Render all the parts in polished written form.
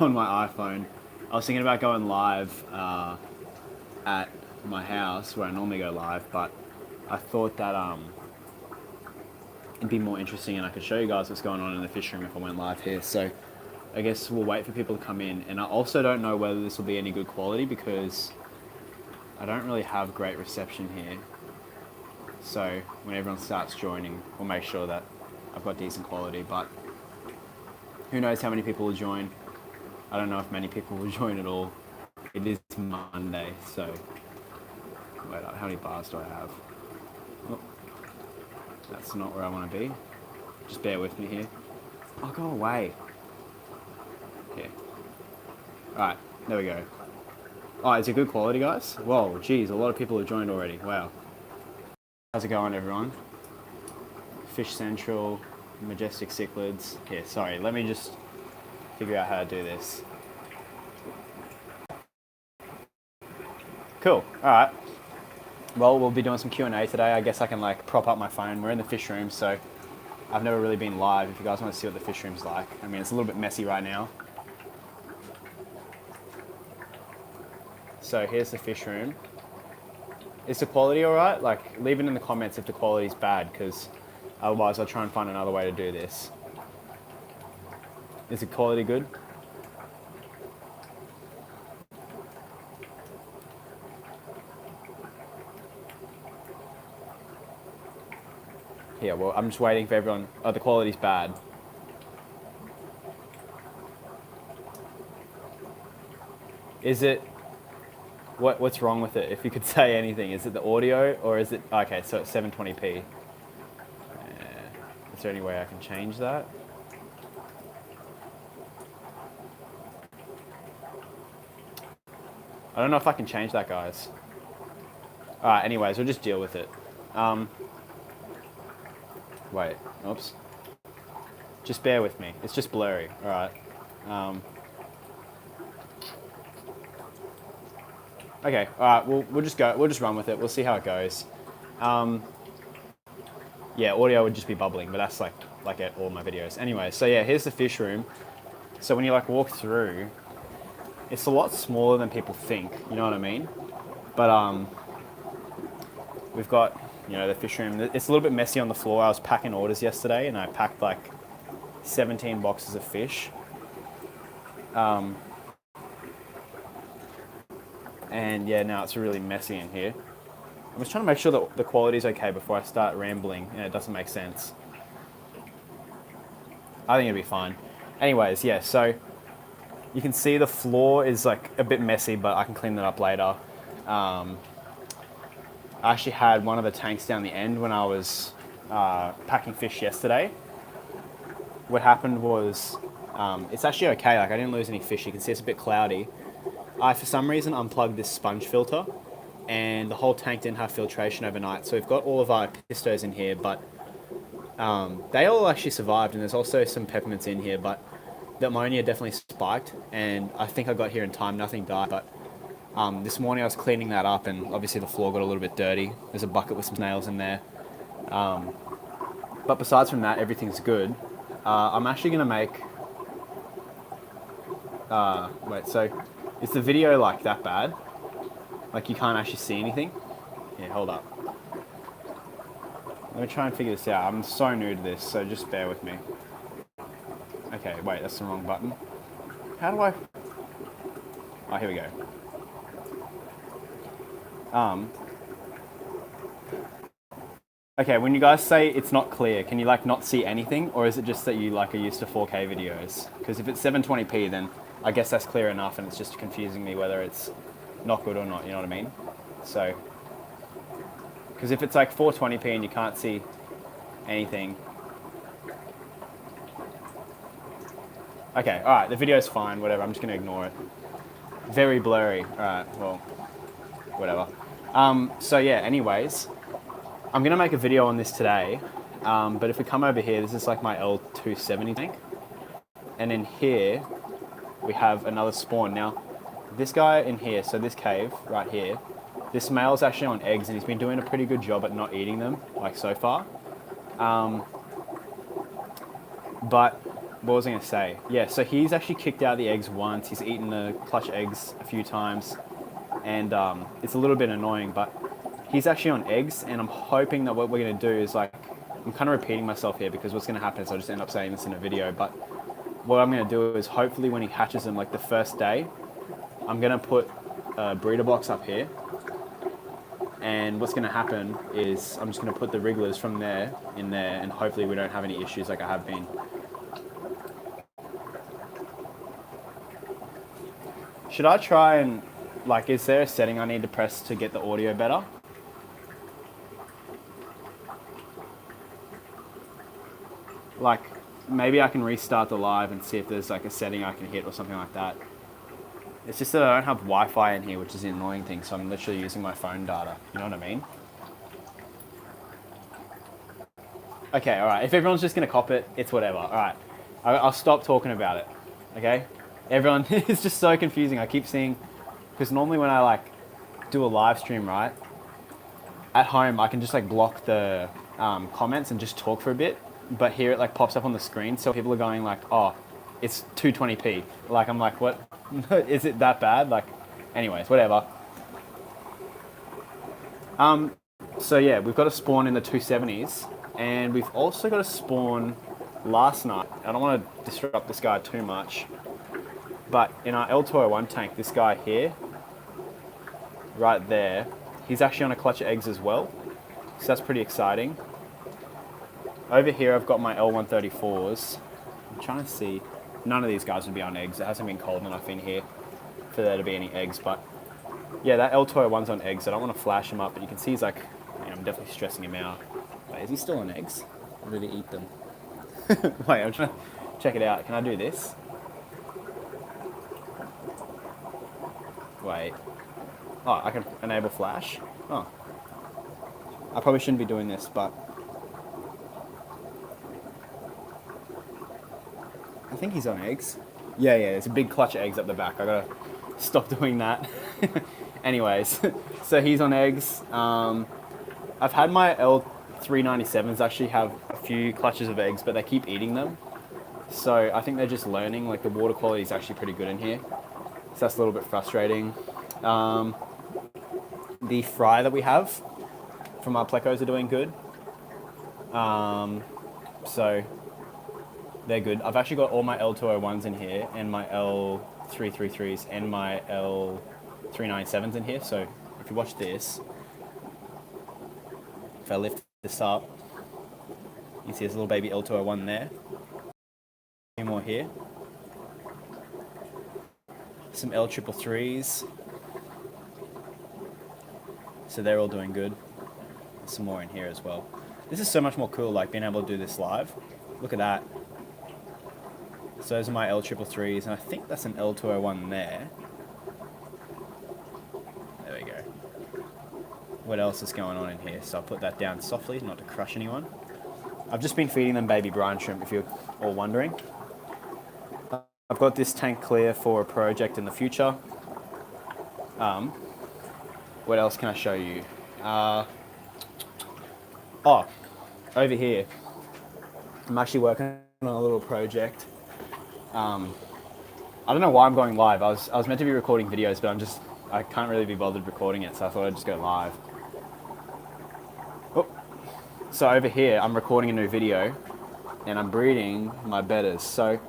on my iPhone. I was thinking about going live at my house where I normally go live, but I thought that it'd be more interesting and I could show you guys what's going on in the fish room if I went live here. So I guess we'll wait for people to come in. And I also don't know whether this will be any good quality because I don't really have great reception here. So when everyone starts joining, we'll make sure that I've got decent quality, but who knows how many people will join. I don't know if many people will join at all. It is Monday, so wait, how many bars do I have? Oh, that's not where I want to be. Just bear with me here. I'll go away. Okay. Alright, there we go. Oh, is it good quality, guys? Whoa, geez, a lot of people have joined already. Wow. How's it going, everyone? Fish Central, Majestic Cichlids. Here, sorry, let me just figure out how to do this. Cool, alright. Well, we'll be doing some Q&A today. I guess I can like prop up my phone. We're in the fish room, so I've never really been live. If you guys want to see what the fish room's like. I mean, it's a little bit messy right now. So here's the fish room. Is the quality alright? Like, leave it in the comments if the quality's bad, because otherwise I'll try and find another way to do this. Is the quality good? Yeah, well, I'm just waiting for everyone. Oh, the quality's bad. Is it... What's wrong with it? If you could say anything. Is it the audio or is it... Okay, so it's 720p. Is there any way I can change that? I don't know if I can change that, guys. Alright, anyways, we'll just deal with it. Wait, oops. Just bear with me. It's just blurry. Alright. Okay, alright, we'll just go. We'll just run with it. We'll see how it goes. Yeah, audio would just be bubbling, but that's like at all my videos. Anyway, so yeah, here's the fish room. So when you like walk through, it's a lot smaller than people think. You know what I mean? But we've got, you know, the fish room. It's a little bit messy on the floor. I was packing orders yesterday, and I packed like 17 boxes of fish. And yeah, now it's really messy in here. I'm just trying to make sure that the quality's okay before I start rambling and it doesn't make sense. I think it'll be fine. Anyways, yeah, so you can see the floor is like a bit messy, but I can clean that up later. I actually had one of the tanks down the end when I was packing fish yesterday. What happened was, it's actually okay, like I didn't lose any fish. You can see it's a bit cloudy. I, for some reason, unplugged this sponge filter and the whole tank didn't have filtration overnight. So we've got all of our pistos in here, but they all actually survived, and there's also some peppermints in here, but the ammonia definitely spiked, and I think I got here in time, nothing died, but this morning I was cleaning that up, and obviously the floor got a little bit dirty. There's a bucket with some snails in there. But besides from that, everything's good. I'm actually going to make... wait, so is the video like that bad? Like you can't actually see anything? Yeah, hold up. Let me try and figure this out. I'm so new to this, so just bear with me. Okay, wait, that's the wrong button. How do I... Oh, here we go. Okay, when you guys say it's not clear, can you like not see anything? Or is it just that you like are used to 4K videos? Because if it's 720p, then I guess that's clear enough, and it's just confusing me whether it's not good or not, you know what I mean? So, because if it's like 420p and you can't see anything. Okay, alright, the video's fine, whatever, I'm just going to ignore it. Very blurry, alright, well, whatever. So yeah, anyways, I'm going to make a video on this today, but if we come over here, this is like my L270 tank. And in here, we have another spawn. Now, this guy in here, so this cave right here, this male's actually on eggs and he's been doing a pretty good job at not eating them, like so far. But what was I going to say? Yeah, so he's actually kicked out the eggs once. He's eaten the clutch eggs a few times. And it's a little bit annoying, but he's actually on eggs. And I'm hoping that what we're going to do is like, I'm kind of repeating myself here because what's going to happen is I'll just end up saying this in a video. But what I'm going to do is hopefully when he hatches them, like the first day, I'm going to put a breeder box up here. And what's going to happen is I'm just going to put the wrigglers from there in there, and hopefully we don't have any issues like I have been. Should I try and, like, is there a setting I need to press to get the audio better? Like, maybe I can restart the live and see if there's like a setting I can hit or something like that. It's just that I don't have Wi-Fi in here, which is the annoying thing, so I'm literally using my phone data. You know what I mean? Okay, alright. If everyone's just going to cop it, it's whatever. Alright. I'll stop talking about it. Okay? Everyone, it's just so confusing. I keep seeing, because normally when I like do a live stream, right, at home I can just like block the comments and just talk for a bit, but here it like pops up on the screen, so people are going like, oh, it's 220p. Like, I'm like, what? Is it that bad? Like, anyways, whatever. So yeah, we've got a spawn in the 270s, and we've also got a spawn last night. I don't want to disrupt this guy too much, but in our L201 tank, this guy here, right there, he's actually on a clutch of eggs as well. So that's pretty exciting. Over here, I've got my L134s. I'm trying to see. None of these guys would be on eggs. It hasn't been cold enough in here for there to be any eggs, but yeah, that L201's on eggs. I don't want to flash him up, but you can see he's like, I'm definitely stressing him out. Wait, is he still on eggs? Or did he eat them? Wait, I'm trying to check it out. Can I do this? Wait. Oh, I can enable flash? Oh. I probably shouldn't be doing this, but I think he's on eggs. Yeah, there's a big clutch of eggs up the back. I gotta stop doing that. Anyways, so he's on eggs. I've had my L397s actually have a few clutches of eggs, but they keep eating them. So I think they're just learning. Like, the water quality is actually pretty good in here. So that's a little bit frustrating. The fry that we have from our Plecos are doing good. So they're good. I've actually got all my L201s in here, and my L333s, and my L397s in here. So if you watch this, if I lift this up, you see there's a little baby L201 there. A few more here. Some L333s. So they're all doing good. Some more in here as well. This is so much more cool, like being able to do this live. Look at that. So those are my L333s, and I think that's an L201 there. There we go. What else is going on in here? So I'll put that down softly, not to crush anyone. I've just been feeding them baby brine shrimp, if you're all wondering. I've got this tank clear for a project in the future. What else can I show you? Over here, I'm actually working on a little project. I don't know why I'm going live. I was meant to be recording videos, but I can't really be bothered recording it, so I thought I'd just go live. Oh. So over here, I'm recording a new video, and I'm breeding my Bettas. So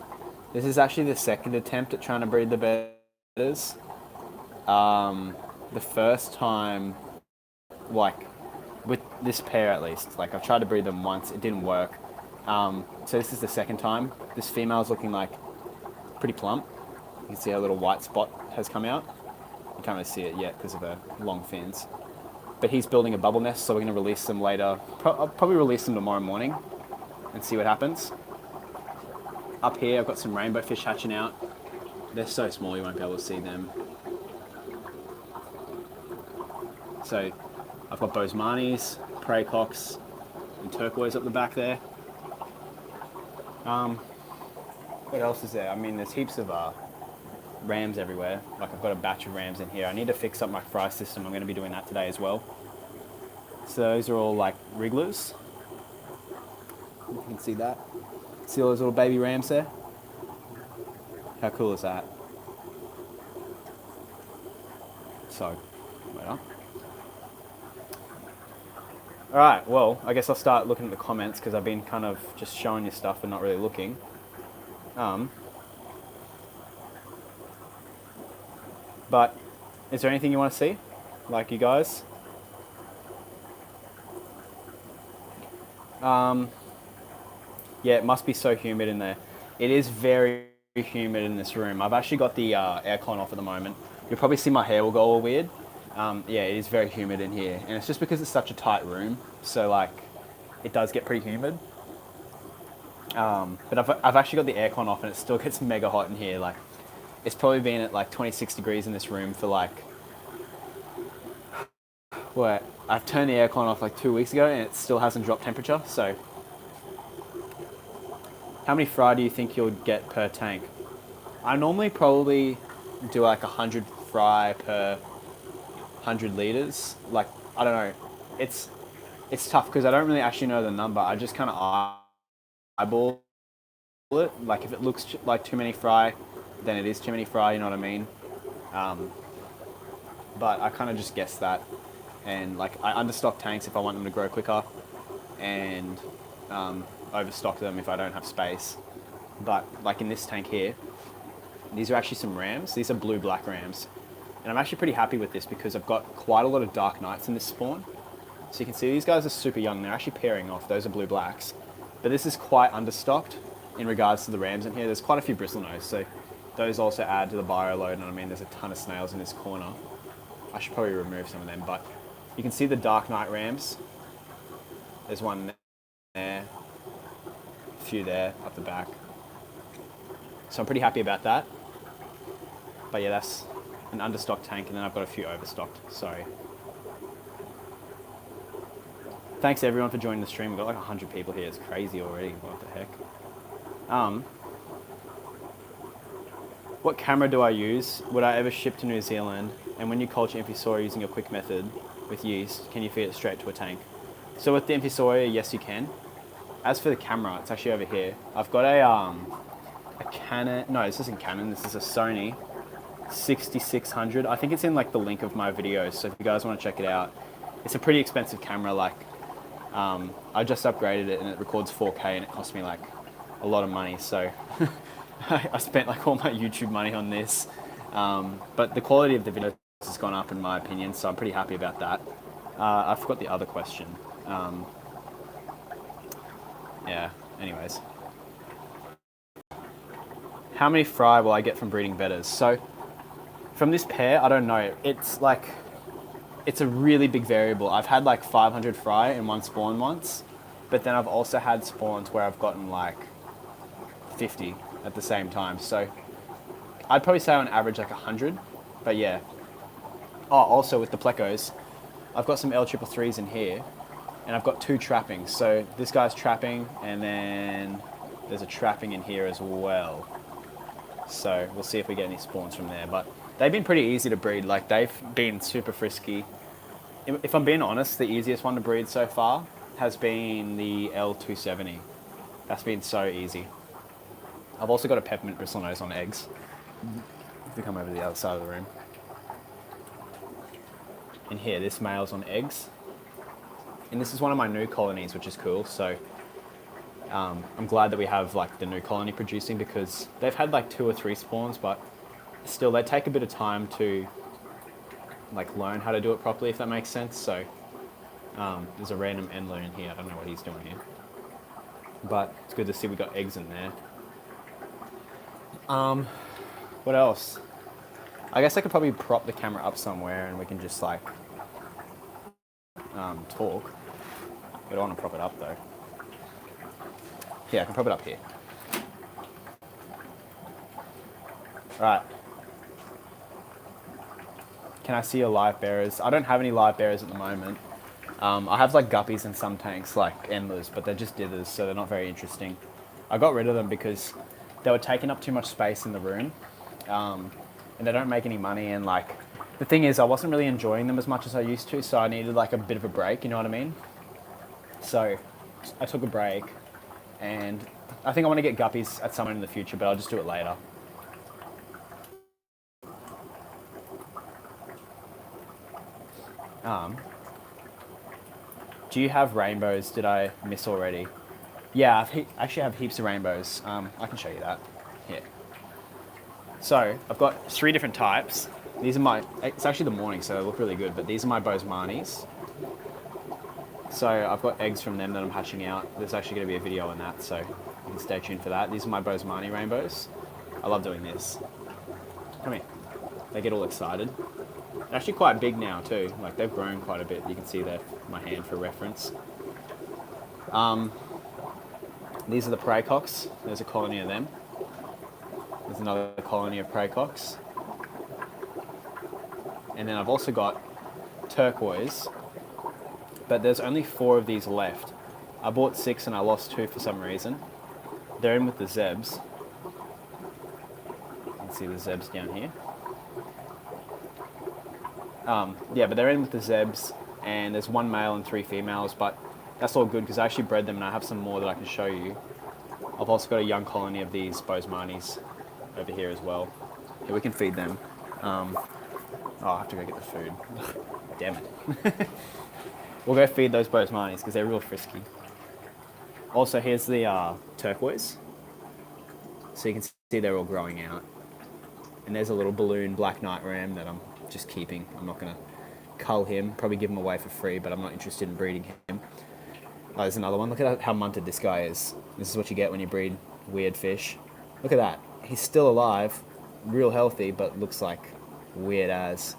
this is actually the second attempt at trying to breed the Bettas. The first time, like, with this pair at least, like, I've tried to breed them once, it didn't work. So this is the second time. This female's looking like pretty plump. You can see a little white spot has come out. You can't really see it yet because of her long fins. But he's building a bubble nest, so we're going to release them later. I'll probably release them tomorrow morning and see what happens. Up here, I've got some rainbow fish hatching out. They're so small you won't be able to see them. So I've got Bozemanys, Peacocks, and turquoise up the back there. What else is there? I mean, there's heaps of rams everywhere. Like, I've got a batch of rams in here. I need to fix up my fry system. I'm going to be doing that today as well. So those are all like wrigglers. You can see that. See all those little baby rams there? How cool is that? So, wait up. Alright, well, I guess I'll start looking at the comments because I've been kind of just showing you stuff and not really looking. But, is there anything you want to see? Like, you guys? Yeah, it must be so humid in there. It is very humid in this room. I've actually got the aircon off at the moment. You'll probably see my hair will go all weird. Yeah, it is very humid in here. And it's just because it's such a tight room. So, like, it does get pretty humid. But I've actually got the aircon off and it still gets mega hot in here. Like, it's probably been at like 26 degrees in this room for like... What? I've turned the aircon off like 2 weeks ago and it still hasn't dropped temperature, so... How many fry do you think you'll get per tank? I normally probably do like 100 fry per 100 litres. Like, I don't know. It's tough because I don't really actually know the number. I just kind of eyeball it. Like, if it looks like too many fry, then it is too many fry, you know what I mean? But I kind of just guess that. And, like, I understock tanks if I want them to grow quicker. And... overstock them if I don't have space. But like in this tank here, these are actually some rams. These are blue-black rams. And I'm actually pretty happy with this because I've got quite a lot of dark knights in this spawn. So you can see these guys are super young. They're actually pairing off. Those are blue-blacks. But this is quite understocked in regards to the rams in here. There's quite a few bristlenose, so those also add to the bio load. And I mean, there's a ton of snails in this corner. I should probably remove some of them, but you can see the dark knight rams. There's one there. Few there up the back, so I'm pretty happy about that. But yeah, that's an understocked tank, and then I've got a few overstocked. Sorry. Thanks everyone for joining the stream. We've got like 100 people here. It's crazy already. What the heck? What camera do I use? Would I ever ship to New Zealand? And when you culture Infusoria using a quick method with yeast, can you feed it straight to a tank? So with the Infusoria, yes you can. As for the camera, it's actually over here. I've got a Canon, no, this isn't Canon, this is a Sony 6600. I think it's in like the link of my videos, so if you guys want to check it out. It's a pretty expensive camera, like, I just upgraded it and it records 4K and it cost me like a lot of money, so I spent like all my YouTube money on this. But the quality of the video has gone up in my opinion, so I'm pretty happy about that. I forgot the other question. Yeah, anyways. How many fry will I get from breeding Bettas? So, from this pair, I don't know. It's like, it's a really big variable. I've had like 500 fry in one spawn once, but then I've also had spawns where I've gotten like 50 at the same time. So, I'd probably say on average like 100, but yeah. Oh, also with the Plecos, I've got some L333s in here. And I've got 2 trappings. So this guy's trapping, and then there's a trapping in here as well. So we'll see if we get any spawns from there. But they've been pretty easy to breed. Like, they've been super frisky. If I'm being honest, the easiest one to breed so far has been the L270. That's been so easy. I've also got a peppermint bristlenose on eggs. If we come over to the other side of the room. In here, this male's on eggs. And this is one of my new colonies, which is cool. So I'm glad that we have like the new colony producing, because they've had like 2 or 3 spawns, but still they take a bit of time to like learn how to do it properly, if that makes sense. So there's a random endler in here. I don't know what he's doing here, but it's good to see we got eggs in there. What else? I guess I could probably prop the camera up somewhere and we can just like talk. I don't want to prop it up though. Yeah, I can prop it up here. Right. Can I see your live bearers? I don't have any live bearers at the moment. I have like guppies in some tanks, like endlers, but they're just dithers, so they're not very interesting. I got rid of them because they were taking up too much space in the room, and they don't make any money. And like, the thing is, I wasn't really enjoying them as much as I used to, so I needed like a bit of a break, you know what I mean? So I took a break, and I think I want to get guppies at some point in the future, but I'll just do it later. Do you have rainbows? Did I miss already? Yeah, I actually have heaps of rainbows. I can show you that. Here. So I've got 3 different types. These are my, it's actually the morning, so they look really good, but these are my Bosemani's. So I've got eggs from them that I'm hatching out. There's actually going to be a video on that, so you can stay tuned for that. These are my Bosemani rainbows. I love doing this. Come here. They get all excited. They're actually quite big now too. Like they've grown quite a bit. You can see there, my hand for reference. These are the Peacocks. There's a colony of them. There's another colony of Peacocks. And then I've also got turquoise, but there's only 4 of these left. I bought 6 and I lost 2 for some reason. They're in with the zebs. You can see the zebs down here. Yeah, but they're in with the zebs, and there's 1 male and 3 females, but that's all good because I actually bred them and I have some more that I can show you. I've also got a young colony of these Bosemani's over here as well. Yeah, we can feed them. Oh, I have to go get the food. Damn it. We'll go feed those Bosemani's because they're real frisky. Also, here's the turquoise. So you can see they're all growing out. And there's a little balloon black night ram that I'm just keeping. I'm not going to cull him, probably give him away for free, but I'm not interested in breeding him. Oh, there's another one. Look at how munted this guy is. This is what you get when you breed weird fish. Look at that. He's still alive, real healthy, but looks like weird as.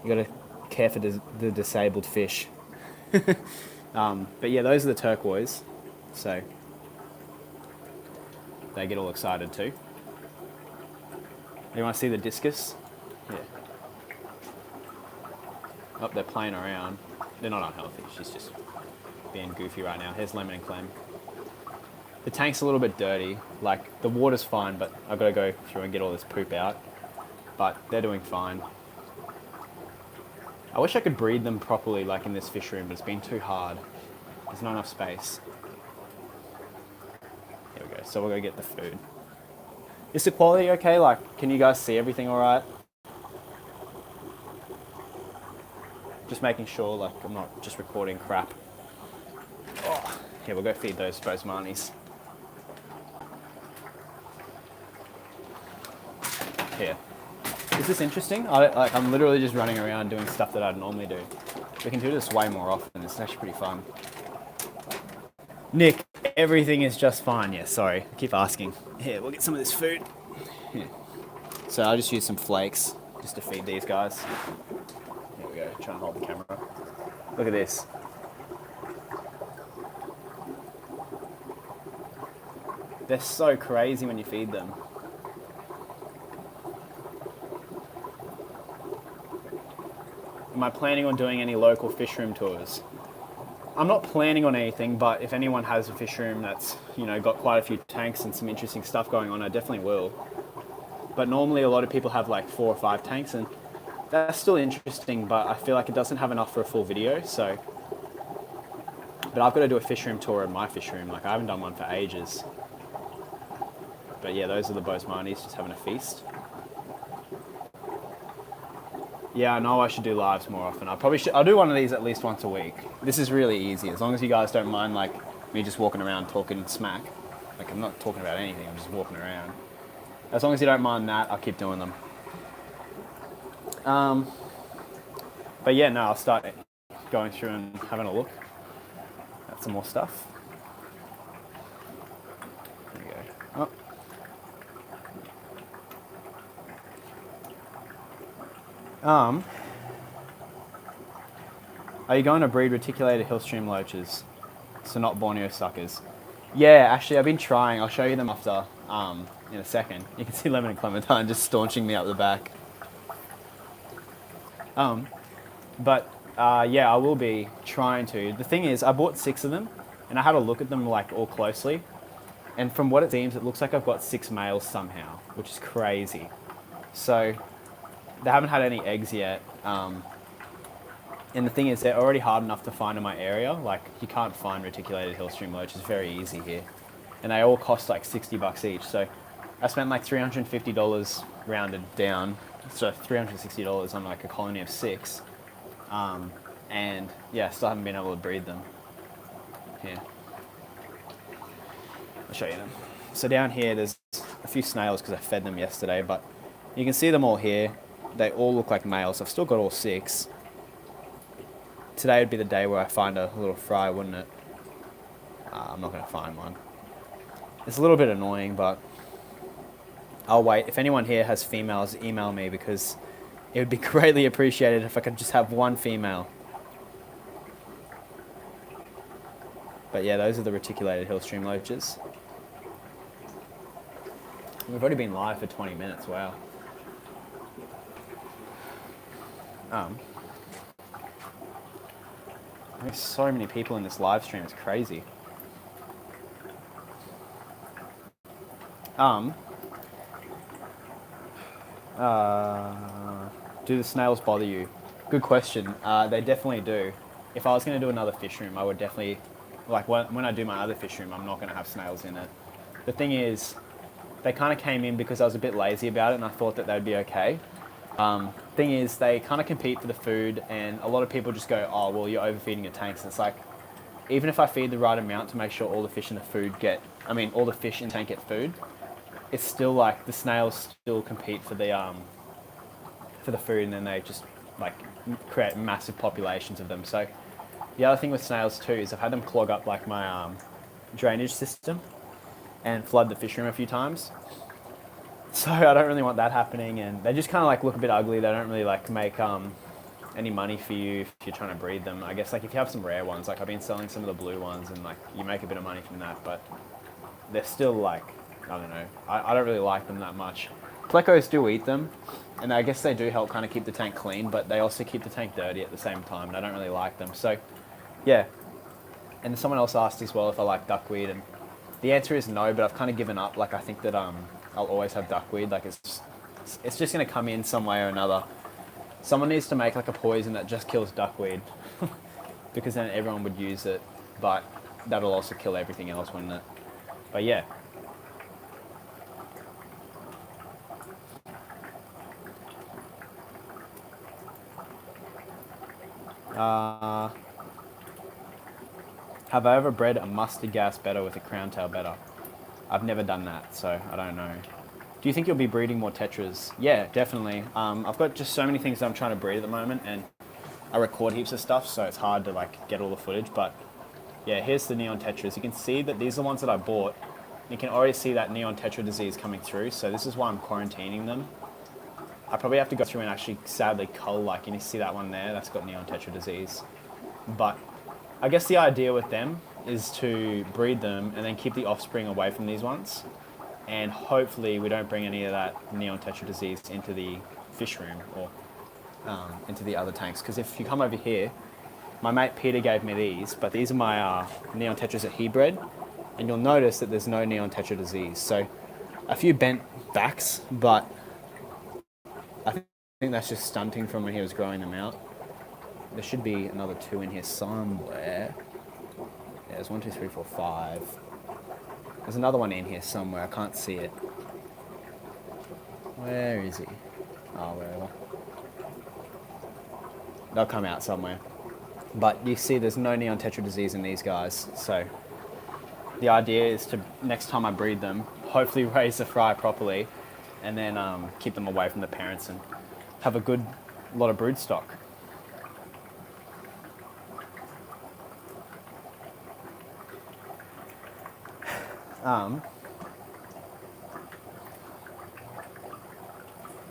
You got to care for the disabled fish. But yeah, those are the turquoise. So they get all excited too. You want to see the discus? Yeah. Oh, they're playing around. They're not unhealthy. She's just being goofy right now. Here's Lemon and Clem. The tank's a little bit dirty. Like, the water's fine, but I've got to go through and get all this poop out. But they're doing fine. I wish I could breed them properly, like in this fish room, but it's been too hard. There's not enough space. Here we go. So we'll go get the food. Is the quality okay? Like, can you guys see everything all right? Just making sure, like, I'm not just recording crap. Oh, here, we'll go feed those Bosemani's. Here. Is this interesting? I'm literally just running around doing stuff that I'd normally do. We can do this way more often. It's actually pretty fun. Nick, everything is just fine. Yeah, sorry. I keep asking. Here, we'll get some of this food. Here. So I'll just use some flakes just to feed these guys. Here we go. Try and hold the camera. Look at this. They're so crazy when you feed them. Am I planning on doing any local fish room tours? I'm not planning on anything, but if anyone has a fish room that's, you know, got quite a few tanks and some interesting stuff going on, I definitely will. But normally a lot of people have like 4 or 5 tanks, and that's still interesting, but I feel like it doesn't have enough for a full video, so. But I've got to do a fish room tour in my fish room. Like, I haven't done one for ages. But yeah, those are the Bosemani's just having a feast. Yeah, I know I should do lives more often. I'll do one of these at least once a week. This is really easy, as long as you guys don't mind, like, me just walking around talking smack. Like, I'm not talking about anything, I'm just walking around. As long as you don't mind that, I'll keep doing them. But yeah, no, I'll start going through and having a look at some more stuff. There we go. Oh. Are you going to breed reticulated hillstream loaches? So not Borneo suckers. Yeah, actually I've been trying. I'll show you them after, in a second. You can see Lemon and Clementine just staunching me up the back. Yeah, I will be trying to. The thing is, I bought 6 of them, and I had a look at them like all closely. And from what it seems, it looks like I've got 6 males somehow, which is crazy. So they haven't had any eggs yet. And the thing is, they're already hard enough to find in my area. Like, you can't find reticulated hillstream loaches very easy here. And they all cost like $60 each. So I spent like $350 rounded down. So $360 on like a colony of 6. And yeah, still haven't been able to breed them. Here, I'll show you them. So down here, there's a few snails because I fed them yesterday, but you can see them all here. They all look like males. I've still got all 6. Today would be the day where I find a little fry, wouldn't it? I'm not going to find one. It's a little bit annoying, but I'll wait. If anyone here has females, email me because it would be greatly appreciated if I could just have one female. But yeah, those are the reticulated hillstream loaches. We've already been live for 20 minutes, wow. There's so many people in this live stream, it's crazy. Do the snails bother you? Good question. They definitely do. If I was going to do another fish room, I would definitely, like when I do my other fish room, I'm not going to have snails in it. The thing is, they kind of came in because I was a bit lazy about it and I thought that they'd be okay. Thing is, they kind of compete for the food and a lot of people just go, oh, well, you're overfeeding your tanks. And it's like, even if I feed the right amount to make sure all the fish in the food all the fish in the tank get food, it's still like the snails still compete for the food and then they just like create massive populations of them. So the other thing with snails too is I've had them clog up like my drainage system and flood the fish room a few times. So I don't really want that happening, and they just kind of like look a bit ugly. They don't really like make any money for you if you're trying to breed them. I guess like if you have some rare ones, like I've been selling some of the blue ones and like you make a bit of money from that, but they're still like, I don't know, I don't really like them that much. Plecos do eat them, and I guess they do help kind of keep the tank clean, but they also keep the tank dirty at the same time, and I don't really like them. So yeah, and someone else asked as well if I like duckweed, and the answer is no, but I've kind of given up. Like I think that I'll always have duckweed. Like it's just going to come in some way or another. Someone needs to make like a poison that just kills duckweed because then everyone would use it, but that'll also kill everything else, wouldn't it? But yeah. Have I ever bred a mustard gas betta with a crown tail betta? I've never done that, so I don't know. Do you think you'll be breeding more tetras? Yeah, definitely. I've got just so many things that I'm trying to breed at the moment, and I record heaps of stuff, so it's hard to like get all the footage. But yeah, here's the neon tetras. You can see that these are the ones that I bought. You can already see that neon tetra disease coming through, so this is why I'm quarantining them. I probably have to go through and actually sadly cull, like you can see that one there, that's got neon tetra disease. But I guess the idea with them is to breed them and then keep the offspring away from these ones. And hopefully we don't bring any of that neon tetra disease into the fish room or into the other tanks. Because if you come over here, my mate Peter gave me these, but these are my neon tetras that he bred. And you'll notice that there's no neon tetra disease. So a few bent backs, but I think that's just stunting from when he was growing them out. There should be another 2 in here somewhere. Yeah, there's 1, 2, 3, 4, 5. There's another one in here somewhere. I can't see it. Where is he? Oh, wherever. They'll come out somewhere. But you see there's no neon tetra disease in these guys. So the idea is to, next time I breed them, hopefully raise the fry properly and then keep them away from the parents and have a good lot of brood stock.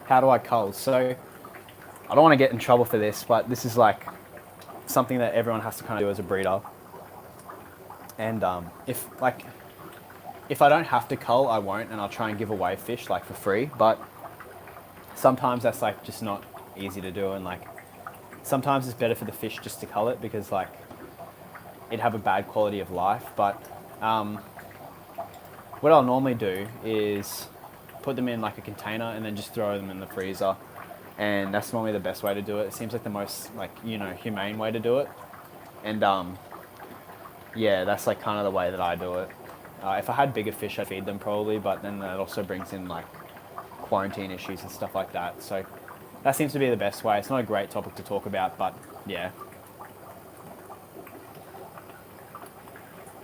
How do I cull? So I don't want to get in trouble for this, but this is like something that everyone has to kind of do as a breeder. And if I don't have to cull, I won't, and I'll try and give away fish like for free. But sometimes that's like just not easy to do, and like sometimes it's better for the fish just to cull it because like it'd have a bad quality of life. But what I'll normally do is put them in like a container and then just throw them in the freezer, and that's normally the best way to do it. It seems like the most humane way to do it, and yeah, that's like kind of the way that I do it. If I had bigger fish, I'd feed them probably, but then that also brings in like quarantine issues and stuff like that. So that seems to be the best way. It's not a great topic to talk about, but yeah.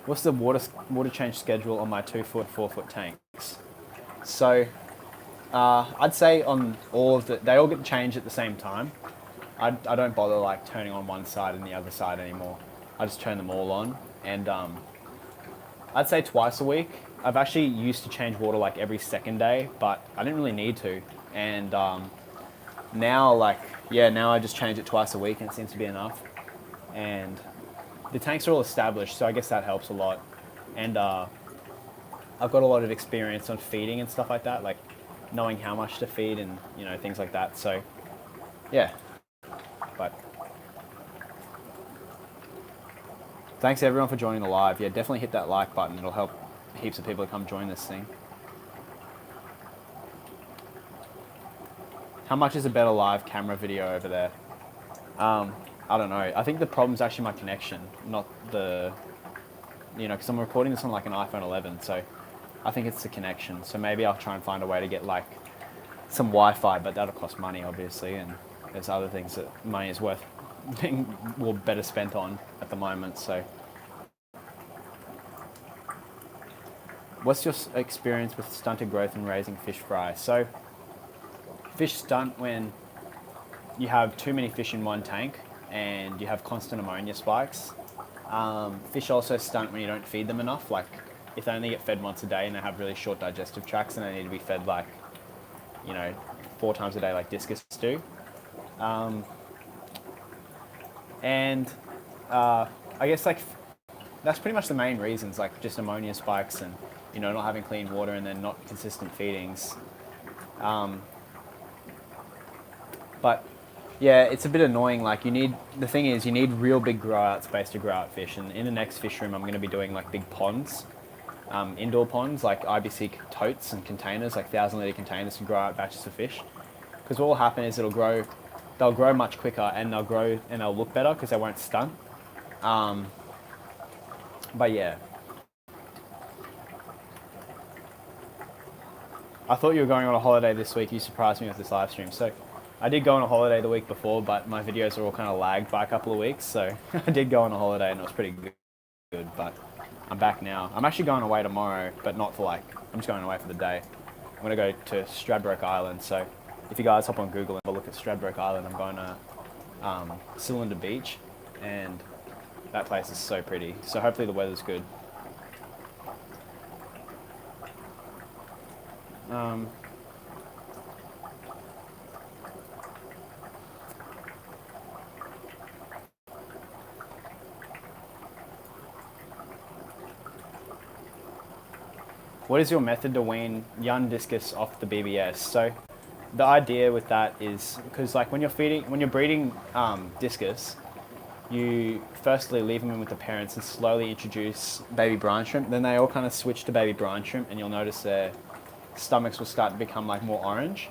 What's the water change schedule on my 2-foot, 4-foot tanks? So I'd say on all of they all get changed at the same time. I don't bother like turning on one side and the other side anymore. I just turn them all on, and I'd say twice a week. I've actually used to change water like every second day, but I didn't really need to. And now I just change it twice a week, and it seems to be enough. And the tanks are all established, so I guess that helps a lot. And I've got a lot of experience on feeding and stuff like that, like knowing how much to feed and things like that. So yeah, but thanks everyone for joining the live. Yeah, definitely hit that like button. It'll help heaps of people to come join this thing. How much is a better live camera video over there? I don't know. I think the problem's actually my connection, not the, because I'm recording this on like an iPhone 11, so I think it's the connection. So maybe I'll try and find a way to get like some Wi-Fi, but that'll cost money obviously, and there's other things that money is worth being better spent on at the moment. So what's your experience with stunted growth and raising fish fry? So fish stunt when you have too many fish in one tank and you have constant ammonia spikes. Fish also stunt when you don't feed them enough. Like if they only get fed once a day and they have really short digestive tracts and they need to be fed like, 4 times a day like Discus do. I guess like that's pretty much the main reasons, like just ammonia spikes and, not having clean water and then not consistent feedings. But yeah, it's a bit annoying. Like the thing is you need real big grow out space to grow out fish. And in the next fish room, I'm going to be doing like big ponds, indoor ponds, like IBC totes and containers, like 1,000-litre containers to grow out batches of fish. Because what will happen is they'll grow much quicker and they'll look better because they won't stunt. But yeah. I thought you were going on a holiday this week. You surprised me with this live stream. So I did go on a holiday the week before, but my videos are all kind of lagged by a couple of weeks. So I did go on a holiday and it was pretty good, but I'm back now. I'm actually going away tomorrow, but not for I'm just going away for the day. I'm going to go to Stradbroke Island. So if you guys hop on Google and have a look at Stradbroke Island, I'm going to Cylinder Beach, and that place is so pretty. So hopefully the weather's good. What is your method to wean young discus off the BBS? So the idea with that is because when you're breeding discus, you firstly leave them in with the parents and slowly introduce baby brine shrimp. Then they all kind of switch to baby brine shrimp, and you'll notice their stomachs will start to become more orange.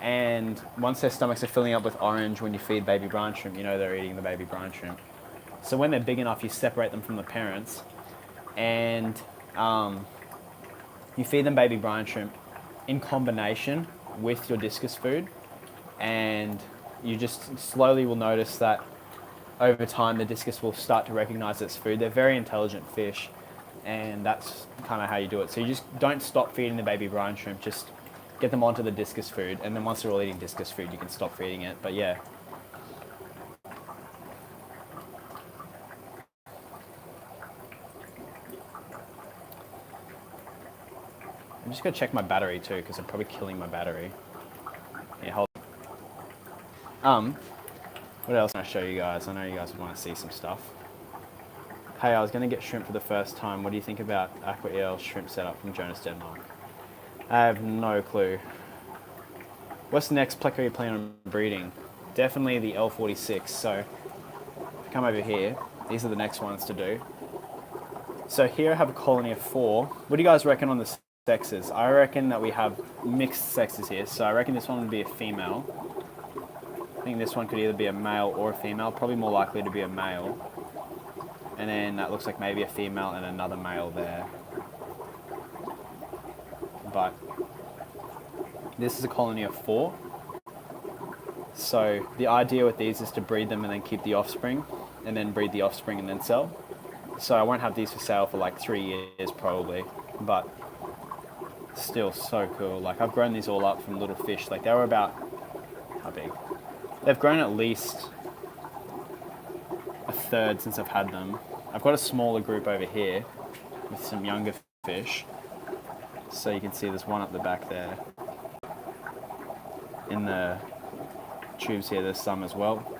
And once their stomachs are filling up with orange when you feed baby brine shrimp, they're eating the baby brine shrimp. So when they're big enough, you separate them from the parents, and you feed them baby brine shrimp in combination with your discus food, and you just slowly will notice that over time the discus will start to recognize its food. They're very intelligent fish, and that's kind of how you do it. So you just don't stop feeding the baby brine shrimp, just get them onto the discus food, and then once they're all eating discus food, you can stop feeding it. But yeah. I'm just going to check my battery too, because I'm probably killing my battery. Yeah, hold on. What else can I show you guys? I know you guys would want to see some stuff. Hey, I was going to get shrimp for the first time. What do you think about Aqua EL shrimp setup from Jonas, Denmark? I have no clue. What's the next pleco you plan on breeding? Definitely the L46. So, come over here. These are the next ones to do. So here I have a colony of 4. What do you guys reckon on the sexes? I reckon that we have mixed sexes here. So I reckon this one would be a female. I think this one could either be a male or a female. Probably more likely to be a male. And then that looks like maybe a female and another male there. But this is a colony of 4. So the idea with these is to breed them and then keep the offspring, and then breed the offspring and then sell. So I won't have these for sale for like 3 years probably, but still so cool. Like I've grown these all up from little fish. Like they were about, how big? They've grown at least a third since I've had them. I've got a smaller group over here with some younger fish. So you can see there's one up the back there. In the tubes here, there's some as well.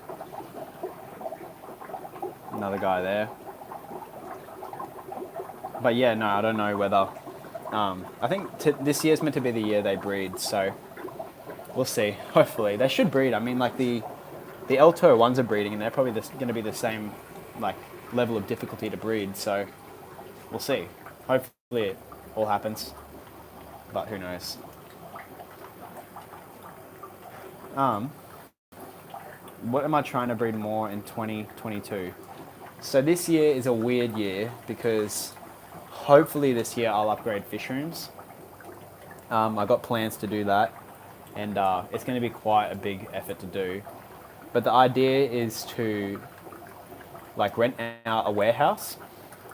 Another guy there. But yeah, no, I don't know whether... I think this year's meant to be the year they breed, so we'll see. Hopefully. They should breed. I mean, like the Alto ones are breeding, and they're probably going to be the same like level of difficulty to breed, so we'll see. Hopefully it all happens, but who knows. What am I trying to breed more in 2022? So this year is a weird year because hopefully this year I'll upgrade fish rooms. I got plans to do that, and it's going to be quite a big effort to do. But the idea is to like rent out a warehouse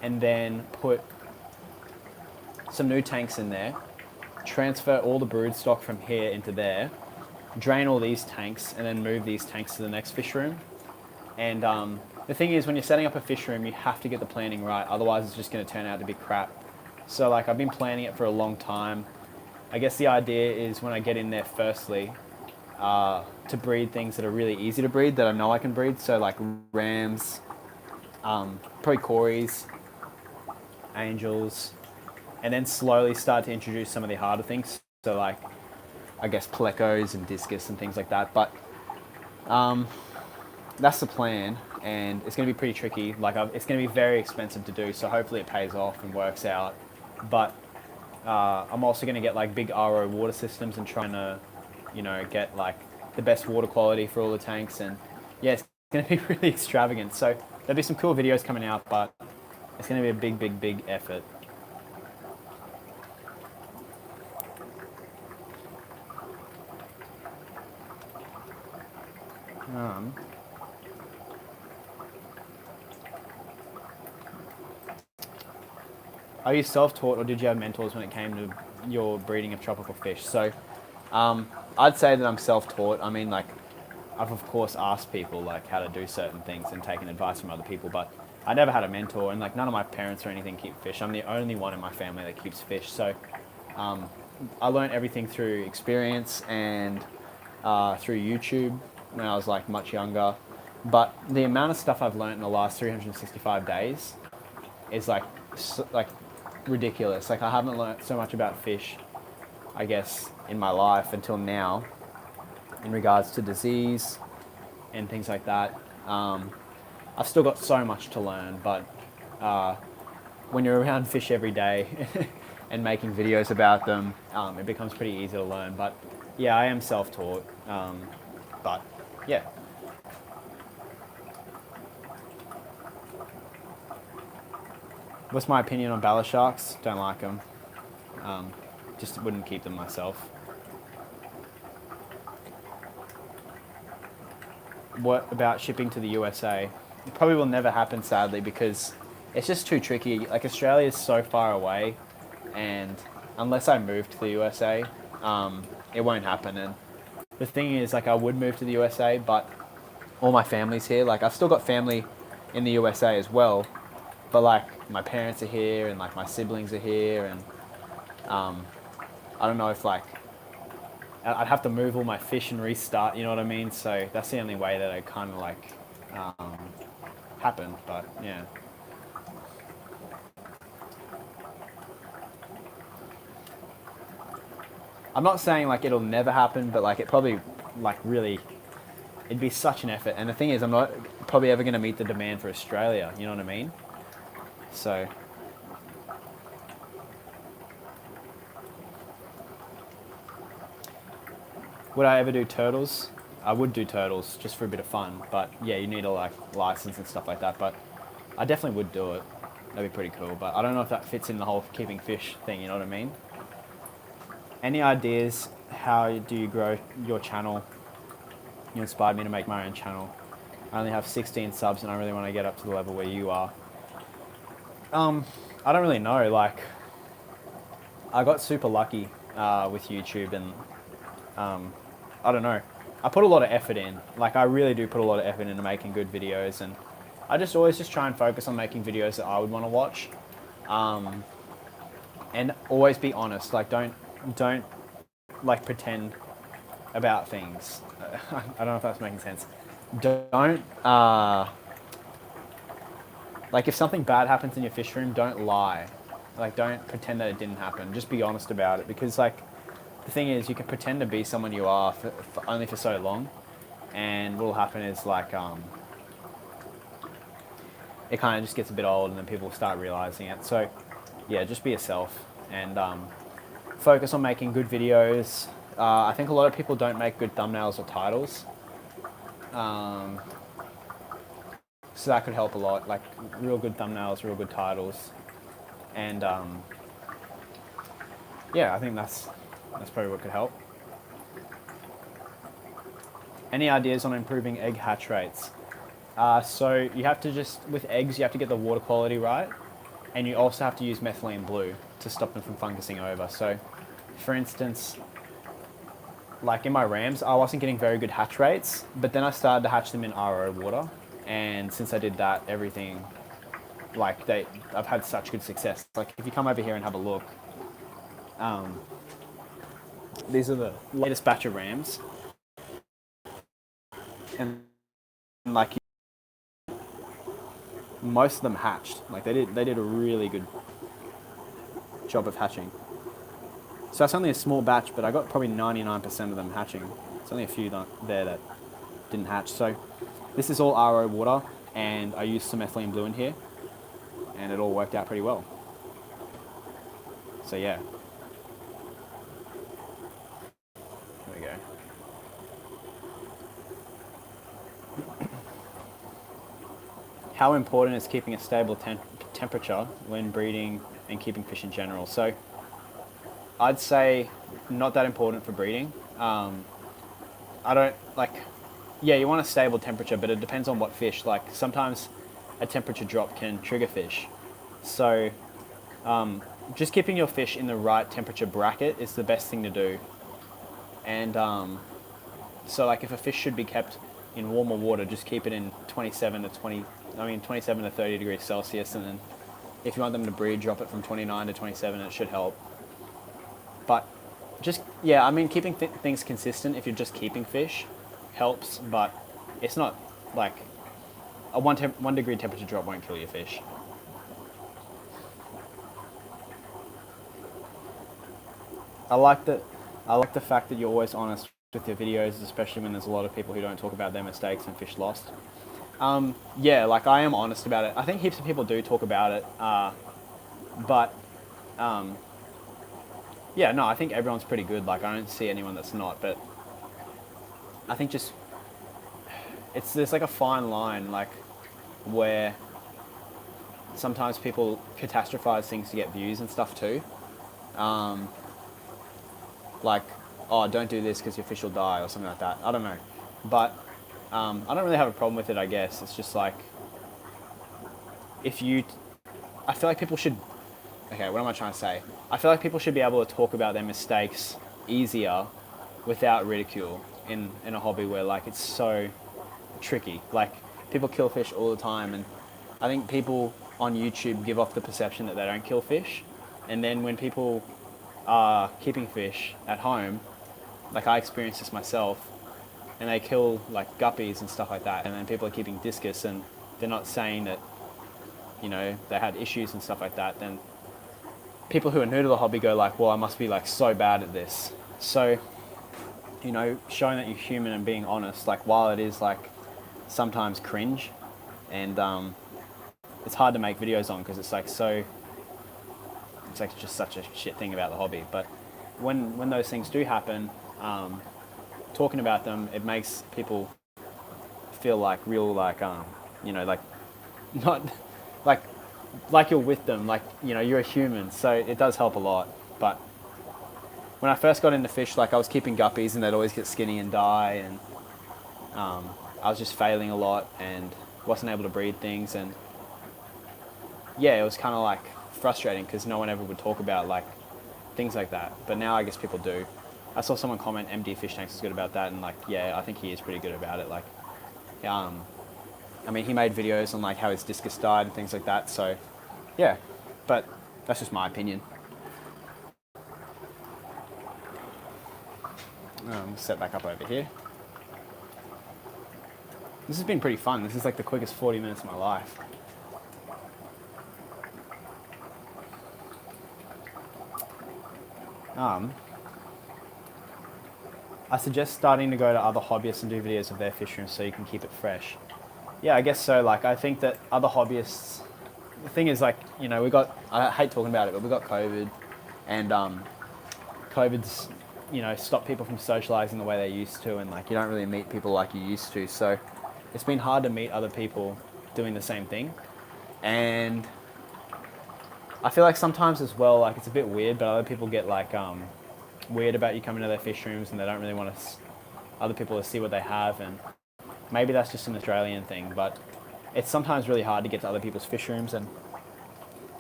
and then put some new tanks in there, transfer all the brood stock from here into there, drain all these tanks, and then move these tanks to the next fish room. And the thing is, when you're setting up a fish room, you have to get the planning right, otherwise it's just going to turn out to be crap. So like I've been planning it for a long time. I guess the idea is when I get in there firstly, to breed things that are really easy to breed, that I know I can breed, so like rams, probably cories, angels, and then slowly start to introduce some of the harder things, so like I guess Plecos and Discus and things like that. But that's the plan, and it's going to be pretty tricky. Like it's going to be very expensive to do, so hopefully it pays off and works out. But I'm also going to get like big RO water systems and trying to, get like the best water quality for all the tanks. And yeah, it's going to be really extravagant. So there'll be some cool videos coming out, but it's going to be a big, big, big effort. Are you self-taught or did you have mentors when it came to your breeding of tropical fish? So I'd say that I'm self-taught. I mean, like, I've of course asked people like how to do certain things and taken advice from other people, but I never had a mentor, and like none of my parents or anything keep fish. I'm the only one in my family that keeps fish. So I learned everything through experience and through YouTube when I was like much younger. But the amount of stuff I've learned in the last 365 days is like ridiculous. Like I haven't learned so much about fish, I guess, in my life until now, in regards to disease and things like that. I've still got so much to learn, but when you're around fish every day and making videos about them, it becomes pretty easy to learn. But yeah, I am self-taught, but yeah. What's my opinion on bala sharks? Don't like them. Just wouldn't keep them myself. What about shipping to the USA? It probably will never happen, sadly, because it's just too tricky. Like Australia is so far away, and unless I move to the USA, it won't happen. And the thing is, like, I would move to the USA, but all my family's here. Like, I've still got family in the USA as well, but like my parents are here and like my siblings are here, and I don't know if like I'd have to move all my fish and restart, you know what I mean? So that's the only way that it kind of like happened. But yeah. I'm not saying like it'll never happen, but like it probably like really, it'd be such an effort. And the thing is, I'm not probably ever going to meet the demand for Australia, you know what I mean? So would I ever do turtles? I would do turtles just for a bit of fun, but yeah, you need a like license and stuff like that. But I definitely would do it. That'd be pretty cool. But I don't know if that fits in the whole keeping fish thing. You know what I mean? Any ideas? How do you grow your channel? You inspired me to make my own channel. I only have 16 subs and I really want to get up to the level where you are. I don't really know, like, I got super lucky with YouTube and I don't know. I put a lot of effort in. Like, I really do put a lot of effort into making good videos, and I just always just try and focus on making videos that I would want to watch. And always be honest. Like, don't like pretend about things. I don't know if that's making sense. Don't like, if something bad happens in your fish room, don't lie. Like, don't pretend that it didn't happen. Just be honest about it, because like, the thing is, you can pretend to be someone you are for only for so long, and what will happen is, like, it kind of just gets a bit old, and then people start realizing it. So, yeah, just be yourself, and focus on making good videos. I think a lot of people don't make good thumbnails or titles, so that could help a lot. Like, real good thumbnails, real good titles, and yeah, I think that's probably what could help. Any ideas on improving egg hatch rates? So you have to just, with eggs, you have to get the water quality right, and you also have to use methylene blue to stop them from fungusing over. So, for instance, like in my rams, I wasn't getting very good hatch rates, but then I started to hatch them in RO water, and since I did that, everything, like, I've had such good success. Like, if you come over here and have a look, these are the latest batch of rams, and like, most of them hatched. Like, they did a really good job of hatching. So that's only a small batch, but I got probably 99% of them hatching. There's only a few there that didn't hatch. So this is all RO water, and I used some methylene blue in here, and it all worked out pretty well. So yeah. There we go. How important is keeping a stable temperature when breeding and keeping fish in general? So I'd say not that important for breeding. I don't, like, yeah, you want a stable temperature, but it depends on what fish. Like, sometimes a temperature drop can trigger fish. So just keeping your fish in the right temperature bracket is the best thing to do. And so, like, if a fish should be kept in warmer water, just keep it in 27 to 30 degrees Celsius, and then if you want them to breed, drop it from 29 to 27, it should help. But just, yeah, I mean, keeping things consistent, if you're just keeping fish, helps, but it's not, like, a 1 degree temperature drop won't kill your fish. I like the fact that you're always honest with your videos, especially when there's a lot of people who don't talk about their mistakes and fish lost. Yeah, like, I am honest about it. I think heaps of people do talk about it, but yeah, no, I think everyone's pretty good. Like, I don't see anyone that's not, but I think just, there's like a fine line, like, where sometimes people catastrophize things to get views and stuff too. Like, oh, don't do this because your fish will die or something like that. I don't know. But I don't really have a problem with it, I guess. It's just like, I feel like people should, okay, what am I trying to say? I feel like people should be able to talk about their mistakes easier without ridicule in a hobby where, like, it's so tricky. Like, people kill fish all the time, and I think people on YouTube give off the perception that they don't kill fish, and then when people are keeping fish at home, like, I experienced this myself, and they kill, like, guppies and stuff like that, and then people are keeping discus, and they're not saying that, you know, they had issues and stuff like that, then people who are new to the hobby go like, well, I must be, like, so bad at this. So, you know, showing that you're human and being honest, like, while it is, like, sometimes cringe, and it's hard to make videos on because it's like just such a shit thing about the hobby. But when those things do happen, talking about them, it makes people feel like real, like, you know, like, not like you're with them, like, you know, you're a human. So it does help a lot. But when I first got into fish, like, I was keeping guppies and they'd always get skinny and die, and I was just failing a lot and wasn't able to breed things, and yeah, it was kind of like frustrating because no one ever would talk about like things like that. But now I guess people do. I saw someone comment MD Fish Tanks is good about that, and like, yeah, I think he is pretty good about it. Like, I mean, he made videos on like how his discus died and things like that. So, yeah, but that's just my opinion. Set back up over here. This has been pretty fun. This is like the quickest 40 minutes of my life. I suggest starting to go to other hobbyists and do videos of their fish rooms so you can keep it fresh. Yeah, I guess so. Like, I think that other hobbyists, the thing is, like, you know, I hate talking about it, but we got COVID, and COVID's, you know, stopped people from socializing the way they used to, and like, you don't really meet people like you used to. So it's been hard to meet other people doing the same thing. And I feel like sometimes as well, like, it's a bit weird, but other people get like weird about you coming to their fish rooms, and they don't really want other people to see what they have. And maybe that's just an Australian thing, but it's sometimes really hard to get to other people's fish rooms, and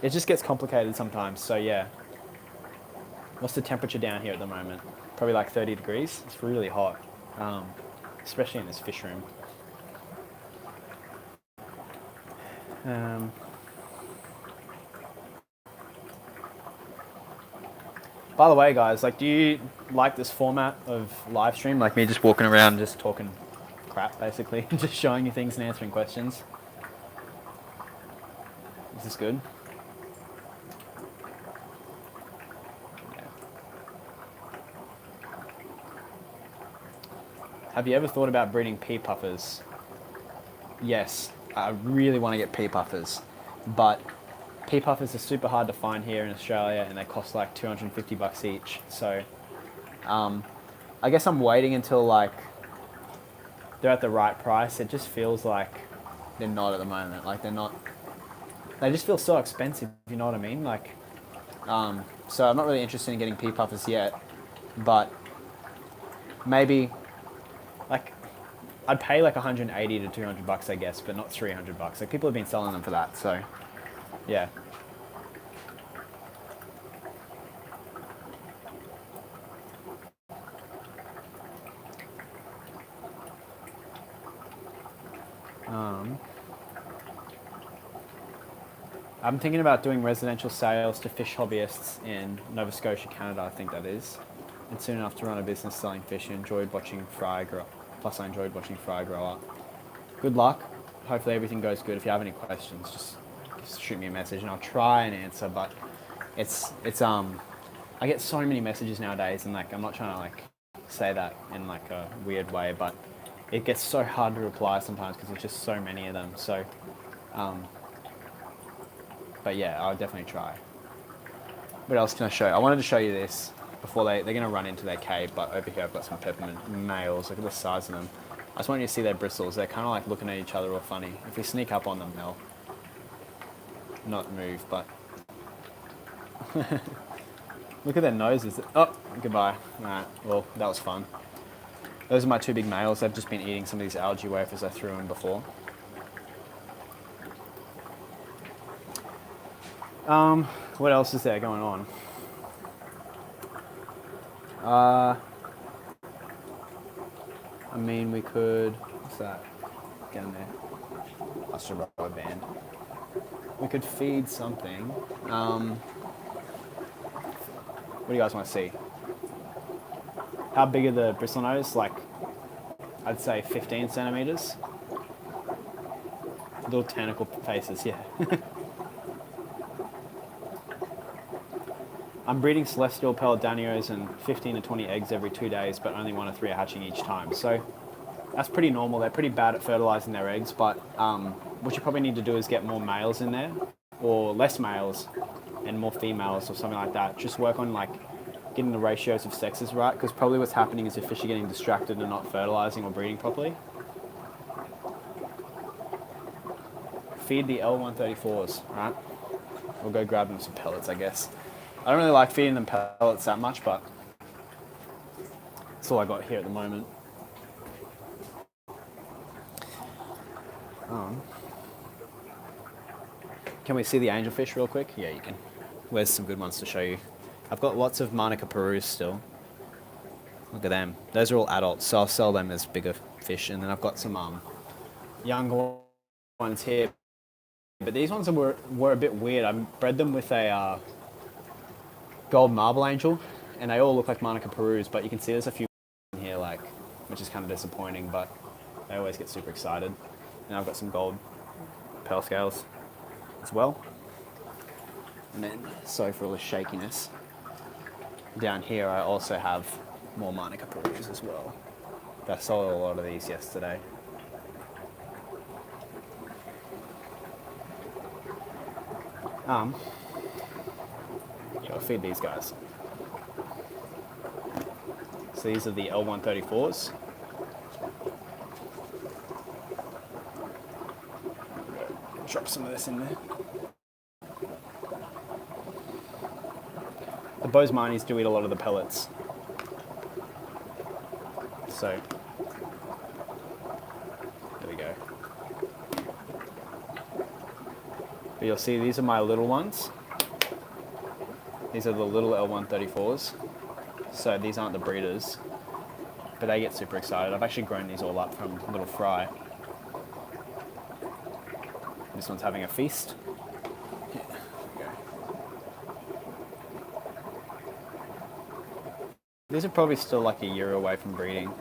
it just gets complicated sometimes. So yeah. What's the temperature down here at the moment? Probably like 30 degrees. It's really hot, especially in this fish room. By the way, guys, like, do you like this format of live stream? Like me just walking around, just talking crap, basically, just showing you things and answering questions. Is this good? Yeah. Have you ever thought about breeding pea puffers? Yes, I really want to get pea puffers, but pea puffers are super hard to find here in Australia, and they cost like $250 each. So I guess I'm waiting until like they're at the right price. It just feels like they're not at the moment. Like they just feel so expensive, you know what I mean? Like, so I'm not really interested in getting pea puffers yet, but maybe like I'd pay like 180 to $200, I guess, but not $300. Like, people have been selling them for that, so yeah. I'm thinking about doing residential sales to fish hobbyists in Nova Scotia, Canada, I think that is. It's soon enough to run a business selling fish. I enjoyed watching fry grow. Plus, I enjoyed watching fry grow up. Good luck. Hopefully everything goes good. If you have any questions, just shoot me a message and I'll try and answer. But it's I get so many messages nowadays, and like, I'm not trying to like say that in like a weird way, but it gets so hard to reply sometimes because there's just so many of them. So, but yeah, I'll definitely try. What else can I show you? I wanted to show you this before they're going to run into their cave, but over here I've got some peppermint males. Look at the size of them. I just want you to see their bristles. They're kind of like looking at each other all funny. If we sneak up on them, they'll not move, but look at their noses. Oh, goodbye. Alright, well, that was fun. Those are my two big males. They've just been eating some of these algae wafers I threw in before. What else is there going on? I mean, we could... What's that? Get in there. That's a rubber band. We could feed something. What do you guys want to see? How big are the bristlenose? Like, I'd say 15 centimeters. Little tentacle faces, yeah. I'm breeding celestial pelodanios and 15 to 20 eggs every 2 days, but only 1 or 3 are hatching each time. So that's pretty normal. They're pretty bad at fertilizing their eggs, but what you probably need to do is get more males in there, or less males and more females or something like that. Just work on like getting the ratios of sexes right, because probably what's happening is your fish are getting distracted and not fertilizing or breeding properly. Feed the L134s, right? We'll go grab them some pellets, I guess. I don't really like feeding them pellets that much, but that's all I got here at the moment. Can we see the angelfish real quick? Yeah, you can. Where's some good ones to show you? I've got lots of Manica perus still. Look at them. Those are all adults, so I'll sell them as bigger fish. And then I've got some younger ones here. But these ones were a bit weird. I bred them with a gold marble angel, and they all look like Manica perus, but you can see there's a few in here, like, which is kind of disappointing, but they always get super excited. And I've got some gold pearl scales as well. And then, sorry for all the shakiness. Down here I also have more Manica perus as well. I sold a lot of these yesterday. Yeah, I'll feed these guys. So these are the L134s. Drop some of this in there. The Bozemanis do eat a lot of the pellets. So, there we go. But you'll see these are my little ones. These are the little L134s. So these aren't the breeders, but they get super excited. I've actually grown these all up from little fry. This one's having a feast. Yeah, there we go. These are probably still like a year away from breeding.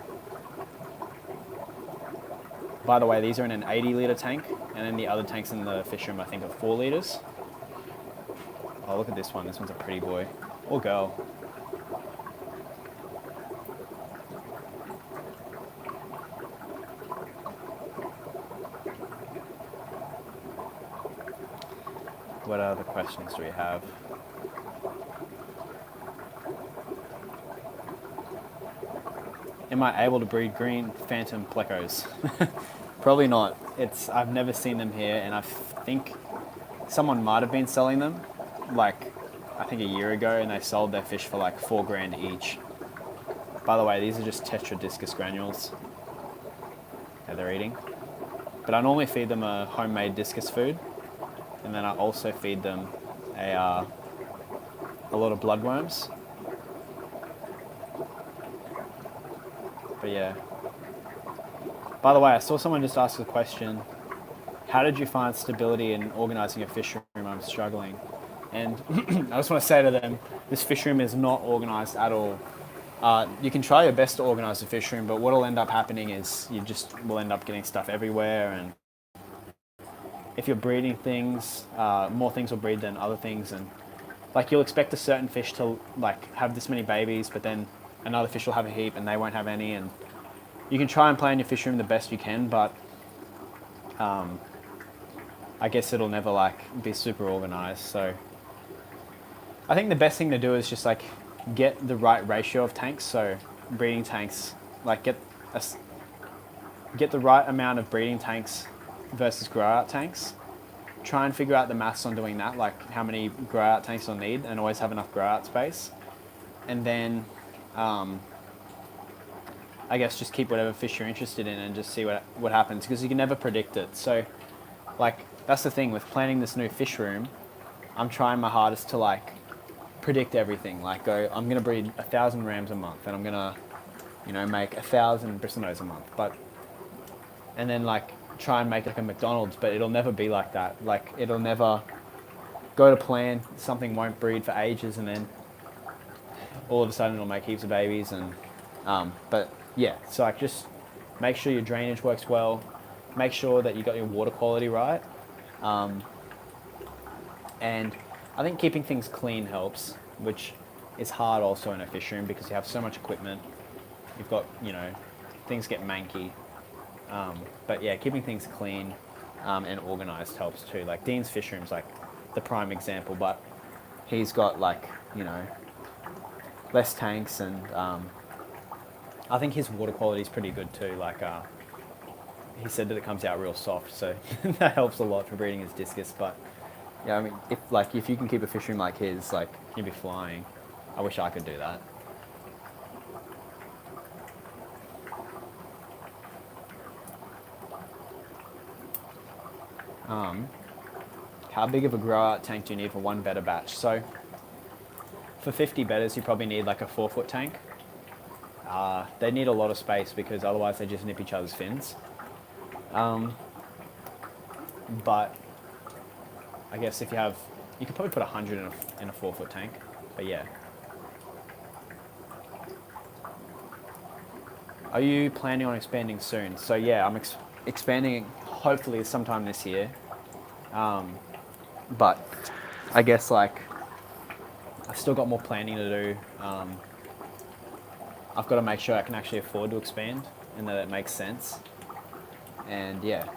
By the way, these are in an 80-litre tank, and then the other tanks in the fish room I think are 4 litres. Oh, look at this one. This one's a pretty boy. Or girl. What other questions do we have? Am I able to breed green phantom plecos? Probably not. I've never seen them here, and I think someone might have been selling them, like I think a year ago, and they sold their fish for like $4,000 each. By the way, these are just Tetras Discus granules that they're eating. But I normally feed them a homemade discus food, and then I also feed them a lot of bloodworms. But yeah. By the way, I saw someone just ask a question. How did you find stability in organising a fish room? I'm struggling. And I just want to say to them, this fish room is not organised at all. You can try your best to organise a fish room, but what will end up happening is you just will end up getting stuff everywhere. And if you're breeding things, more things will breed than other things. And like you'll expect a certain fish to like have this many babies, but then another fish will have a heap and they won't have any. And you can try and plan your fish room the best you can, but I guess it'll never like be super organised. So I think the best thing to do is just like get the right ratio of tanks. So breeding tanks, like get the right amount of breeding tanks versus grow out tanks. Try and figure out the maths on doing that, like how many grow out tanks you'll need, and always have enough grow out space. And then I guess just keep whatever fish you're interested in and just see what happens, because you can never predict it. So like that's the thing with planning this new fish room. I'm trying my hardest to like predict everything. Like I'm gonna breed 1,000 rams a month, and I'm gonna, make 1,000 bristlenose a month. And then like try and make it like a McDonald's, but it'll never be like that. Like it'll never go to plan. Something won't breed for ages, and then all of a sudden it'll make heaps of babies. And but yeah, so like just make sure your drainage works well. Make sure that you got your water quality right. And I think keeping things clean helps, which is hard also in a fish room because you have so much equipment. You've got, things get manky. But yeah, keeping things clean and organised helps too. Like Dean's fish room's like the prime example, but he's got like, less tanks, and I think his water quality is pretty good too. Like he said that it comes out real soft, so that helps a lot for breeding his discus. But yeah, I mean, if you can keep a fish room like his, like you'd be flying. I wish I could do that. How big of a grow-out tank do you need for one betta batch? So for 50 bettas, you probably need like a 4-foot tank. They need a lot of space because otherwise they just nip each other's fins. But I guess if you could probably put 100 in a 4-foot tank. But yeah. Are you planning on expanding soon? So yeah, I'm expanding hopefully sometime this year. But I guess like I've still got more planning to do. I've got to make sure I can actually afford to expand and that it makes sense. And yeah.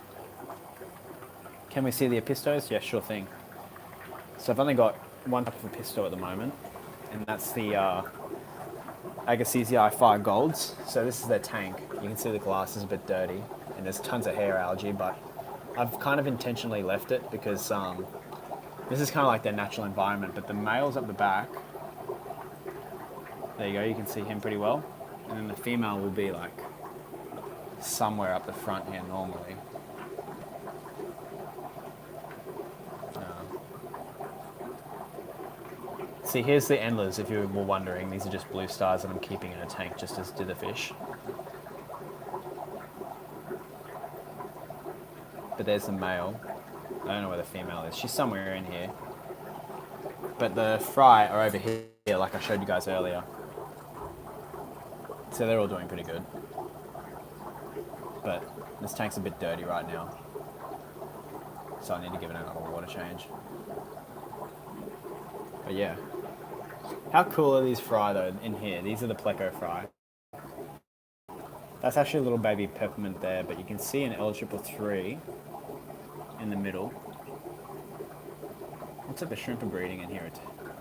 Can we see the Apistos? Yeah, sure thing. So I've only got one type of Apisto at the moment, and that's the Agassizii Fire Golds. So this is their tank. You can see the glass is a bit dirty, and there's tons of hair algae, but I've kind of intentionally left it because this is kind of like their natural environment, but the male's up the back. There you go, you can see him pretty well. And then the female will be like somewhere up the front here normally. See, here's the endlers, if you were wondering. These are just blue stars that I'm keeping in a tank just as do the fish. But there's the male. I don't know where the female is. She's somewhere in here. But the fry are over here, like I showed you guys earlier. So they're all doing pretty good. But this tank's a bit dirty right now. So I need to give it another water change. But yeah. How cool are these fry though in here? These are the Pleco fry. That's actually a little baby peppermint there, but you can see an L333 in the middle. Looks like the shrimp are breeding in here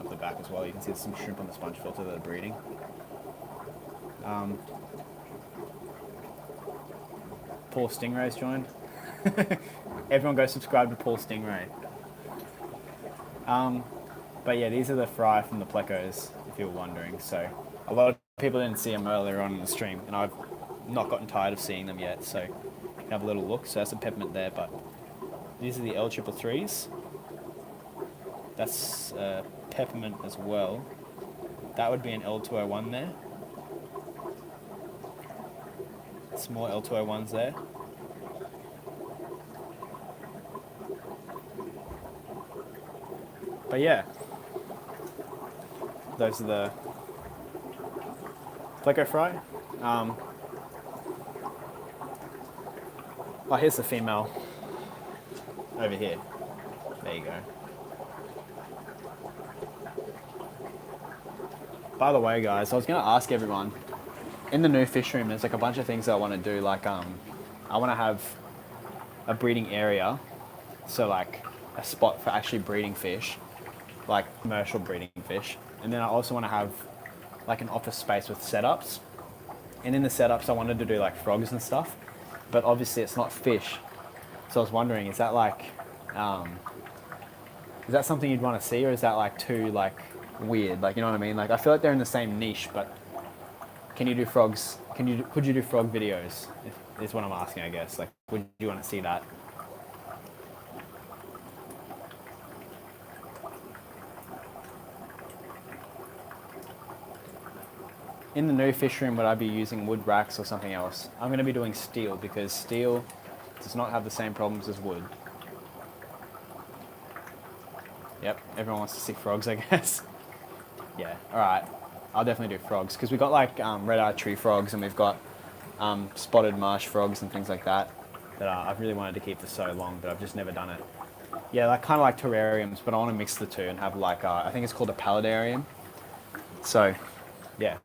up the back as well. You can see there's some shrimp on the sponge filter that are breeding. Paul Stingray's joined. Everyone go subscribe to Paul Stingray. But yeah, these are the fry from the Plecos, if you were wondering. So a lot of people didn't see them earlier on in the stream, and I've not gotten tired of seeing them yet, so you can have a little look. So that's a peppermint there, but these are the L333s. That's peppermint as well. That would be an L201 there. Some more L201s there. But yeah, those are the Pleco fry. Oh, here's the female over here. There you go. By the way, guys, I was going to ask everyone, in the new fish room, there's like a bunch of things that I want to do. Like, I want to have a breeding area, so like a spot for actually breeding fish, like commercial breeding fish. And then I also want to have like an office space with setups. And in the setups, I wanted to do like frogs and stuff, but obviously it's not fish. So I was wondering, is that like, is that something you'd want to see, or is that like too like weird? Like, you know what I mean? Like, I feel like they're in the same niche, but can you do frogs? Could you do frog videos? Is what I'm asking, I guess. Like, would you want to see that? In the new fish room, would I be using wood racks or something else? I'm going to be doing steel because steel does not have the same problems as wood. Yep, everyone wants to see frogs, I guess. Yeah, alright. I'll definitely do frogs because we've got like red-eyed tree frogs and we've got spotted marsh frogs and things like that that I've really wanted to keep for so long, but I've just never done it. Yeah, like kind of like terrariums, but I want to mix the two and have like, I think it's called a paludarium. So, yeah.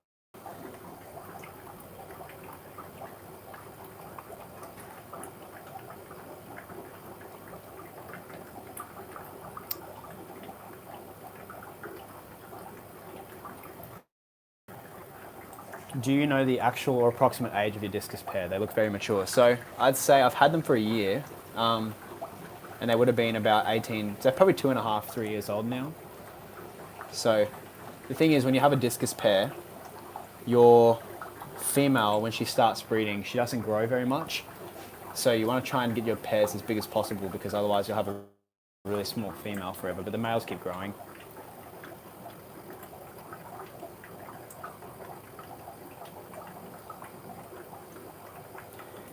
Do you know the actual or approximate age of your discus pair? They look very mature. So I'd say I've had them for a year, and they would have been about 18, so probably 2.5, 3 years old now. So the thing is, when you have a discus pair, your female, when she starts breeding, she doesn't grow very much. So you want to try and get your pairs as big as possible because otherwise you'll have a really small female forever, but the males keep growing.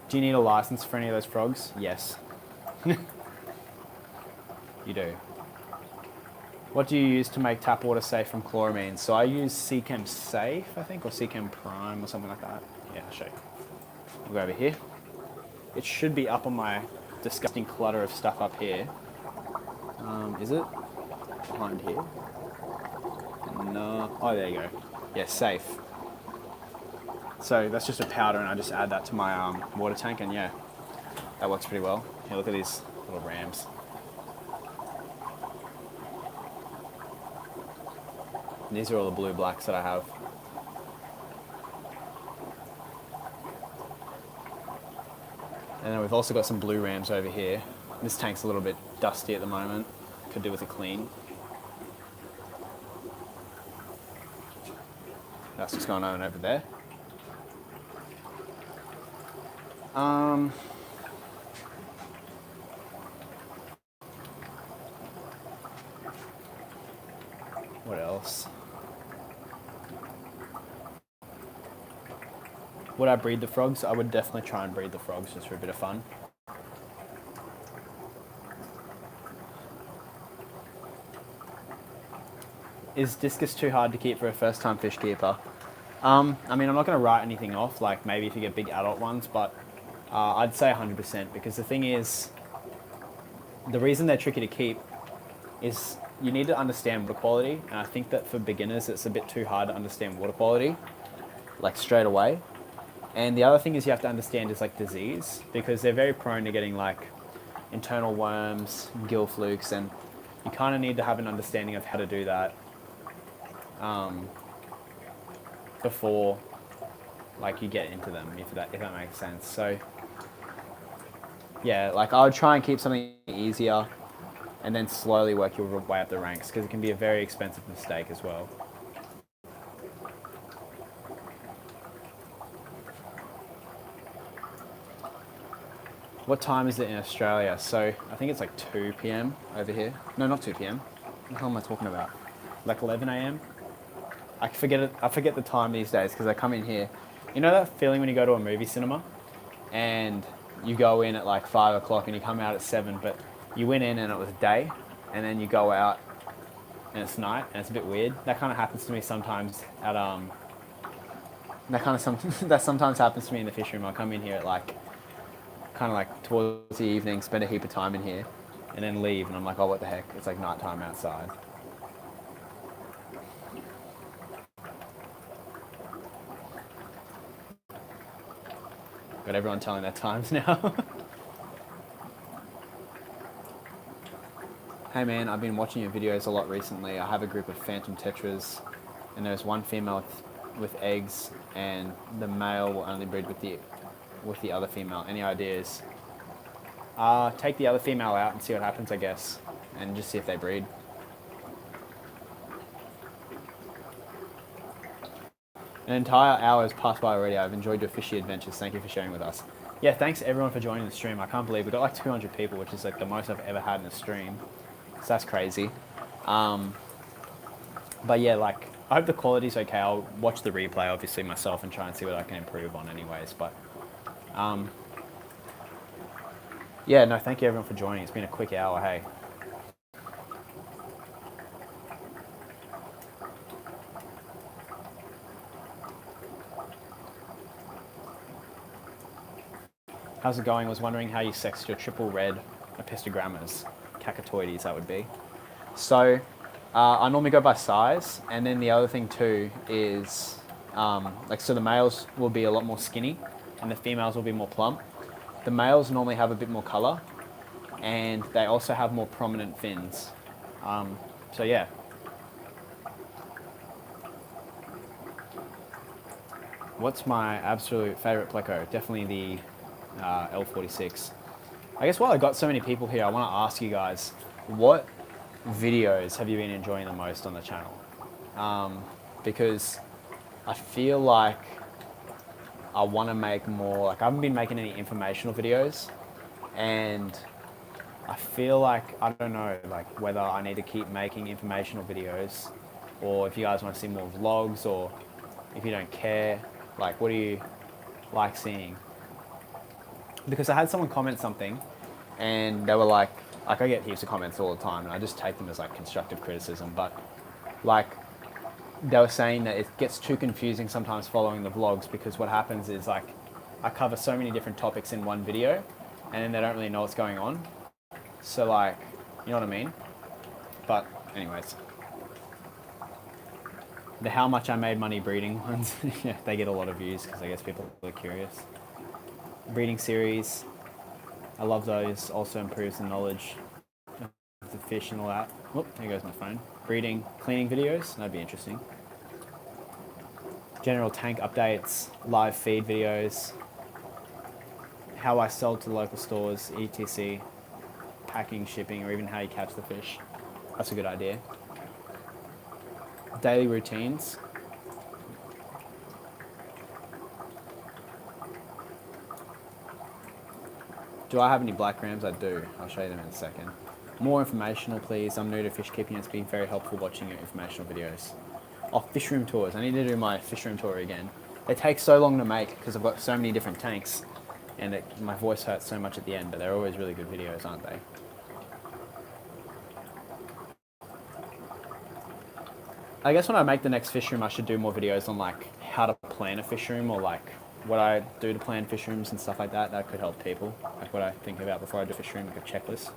Do you need a license for any of those frogs? Yes. You do. What do you use to make tap water safe from chloramine? So I use Seachem Safe, I think, or Seachem Prime or something like that. Yeah, I'll show you. We'll go over here. It should be up on my disgusting clutter of stuff up here. Is it? Behind here? No. Oh, there you go. Yeah, Safe. So that's just a powder and I just add that to my water tank and yeah, that works pretty well. Here, look at these little rams. And these are all the blue blacks that I have. And then we've also got some blue rams over here. This tank's a little bit dusty at the moment. Could do with a clean. That's what's going on over there. What else? Would I breed the frogs? I would definitely try and breed the frogs just for a bit of fun. Is Discus too hard to keep for a first-time fish keeper? I mean, I'm not going to write anything off, like maybe if you get big adult ones, but I'd say 100% because the thing is, the reason they're tricky to keep is you need to understand water quality, and I think that for beginners it's a bit too hard to understand water quality, like straight away. And the other thing is you have to understand is like disease, because they're very prone to getting like internal worms, gill flukes, and you kind of need to have an understanding of how to do that before like you get into them, if that makes sense. So yeah, like I would try and keep something easier and then slowly work your way up the ranks because it can be a very expensive mistake as well. What time is it in Australia? So I think it's like 2 p.m. over here. No, not 2 p.m. What the hell am I talking about? Like 11 a.m.? I forget the time these days because I come in here. You know that feeling when you go to a movie cinema and you go in at like 5 o'clock and you come out at 7, but you went in and it was day and then you go out and it's night and it's a bit weird. That kind of happens to me sometimes at that sometimes happens to me in the fish room. I come in here at like kind of like towards the evening, spend a heap of time in here and then leave and I'm like, oh, what the heck? It's like night time outside. Got everyone telling their times now. Hey man, I've been watching your videos a lot recently. I have a group of phantom tetras and there's one female with eggs and the male will only breed with the other female. Any ideas? Take the other female out and see what happens, I guess, and just see if they breed. An entire hour has passed by already. I've enjoyed your fishy adventures. Thank you for sharing with us. Yeah, thanks everyone for joining the stream. I can't believe we got like 200 people, which is like the most I've ever had in a stream. So that's crazy. But yeah, like I hope the quality's okay. I'll watch the replay obviously myself and try and see what I can improve on anyways. But yeah, no, thank you everyone for joining. It's been a quick hour, hey. How's it going? I was wondering how you sexed your triple red epistogrammas, cacatoides that would be. So I normally go by size, and then the other thing too is so the males will be a lot more skinny and the females will be more plump. The males normally have a bit more color and they also have more prominent fins. So yeah. What's my absolute favorite pleco? Definitely the L46. I guess while I got so many people here, I want to ask you guys, what videos have you been enjoying the most on the channel? Because I feel like I want to make more, like I haven't been making any informational videos, and I feel like, I don't know, like whether I need to keep making informational videos, or if you guys want to see more vlogs, or if you don't care, like what do you like seeing? Because I had someone comment something, and they were like I get heaps of comments all the time, and I just take them as like constructive criticism, but like they were saying that it gets too confusing sometimes following the vlogs, because what happens is like I cover so many different topics in one video, and then they don't really know what's going on. So like, you know what I mean? But anyways, the how much I made money breeding ones, yeah, they get a lot of views because I guess people are curious. Breeding series, I love those. Also improves the knowledge of the fish and all that. Whoop, there goes my phone. Breeding, cleaning videos, that'd be interesting. General tank updates, live feed videos, how I sell to local stores, etc. Packing, shipping, or even how you catch the fish. That's a good idea. Daily routines. Do I have any black rams? I do. I'll show you them in a second. More informational, please. I'm new to fish keeping. It's been very helpful watching your informational videos. Oh, fish room tours. I need to do my fish room tour again. They take so long to make because I've got so many different tanks, and my voice hurts so much at the end, but they're always really good videos, aren't they? I guess when I make the next fish room, I should do more videos on like how to plan a fish room, or like what I do to plan fish rooms and stuff like that. That could help people. Like what I think about before I do a fish room, like a checklist.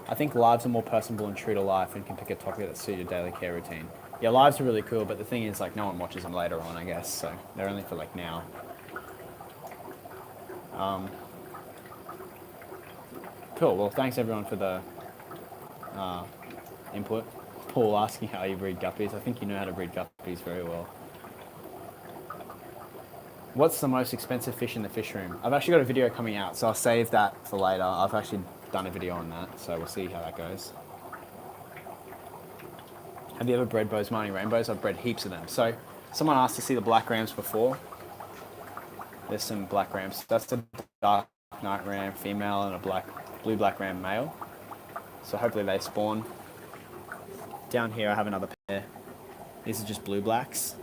I think lives are more personable and true to life, and can pick a topic that suits your daily care routine. Yeah, lives are really cool, but the thing is, like, no one watches them later on, I guess, so they're only for like now. Cool. Well, thanks everyone for the input. Paul asking how you breed guppies. I think you know how to breed guppies very well. What's the most expensive fish in the fish room? I've actually got a video coming out, so I'll save that for later. I've actually done a video on that, so we'll see how that goes. Have you ever bred Bosemani rainbows? I've bred heaps of them. So someone asked to see the black rams before. There's some black rams. That's a dark night ram female and a blue-black ram male. So hopefully they spawn. Down here I have another pair. These are just blue-blacks.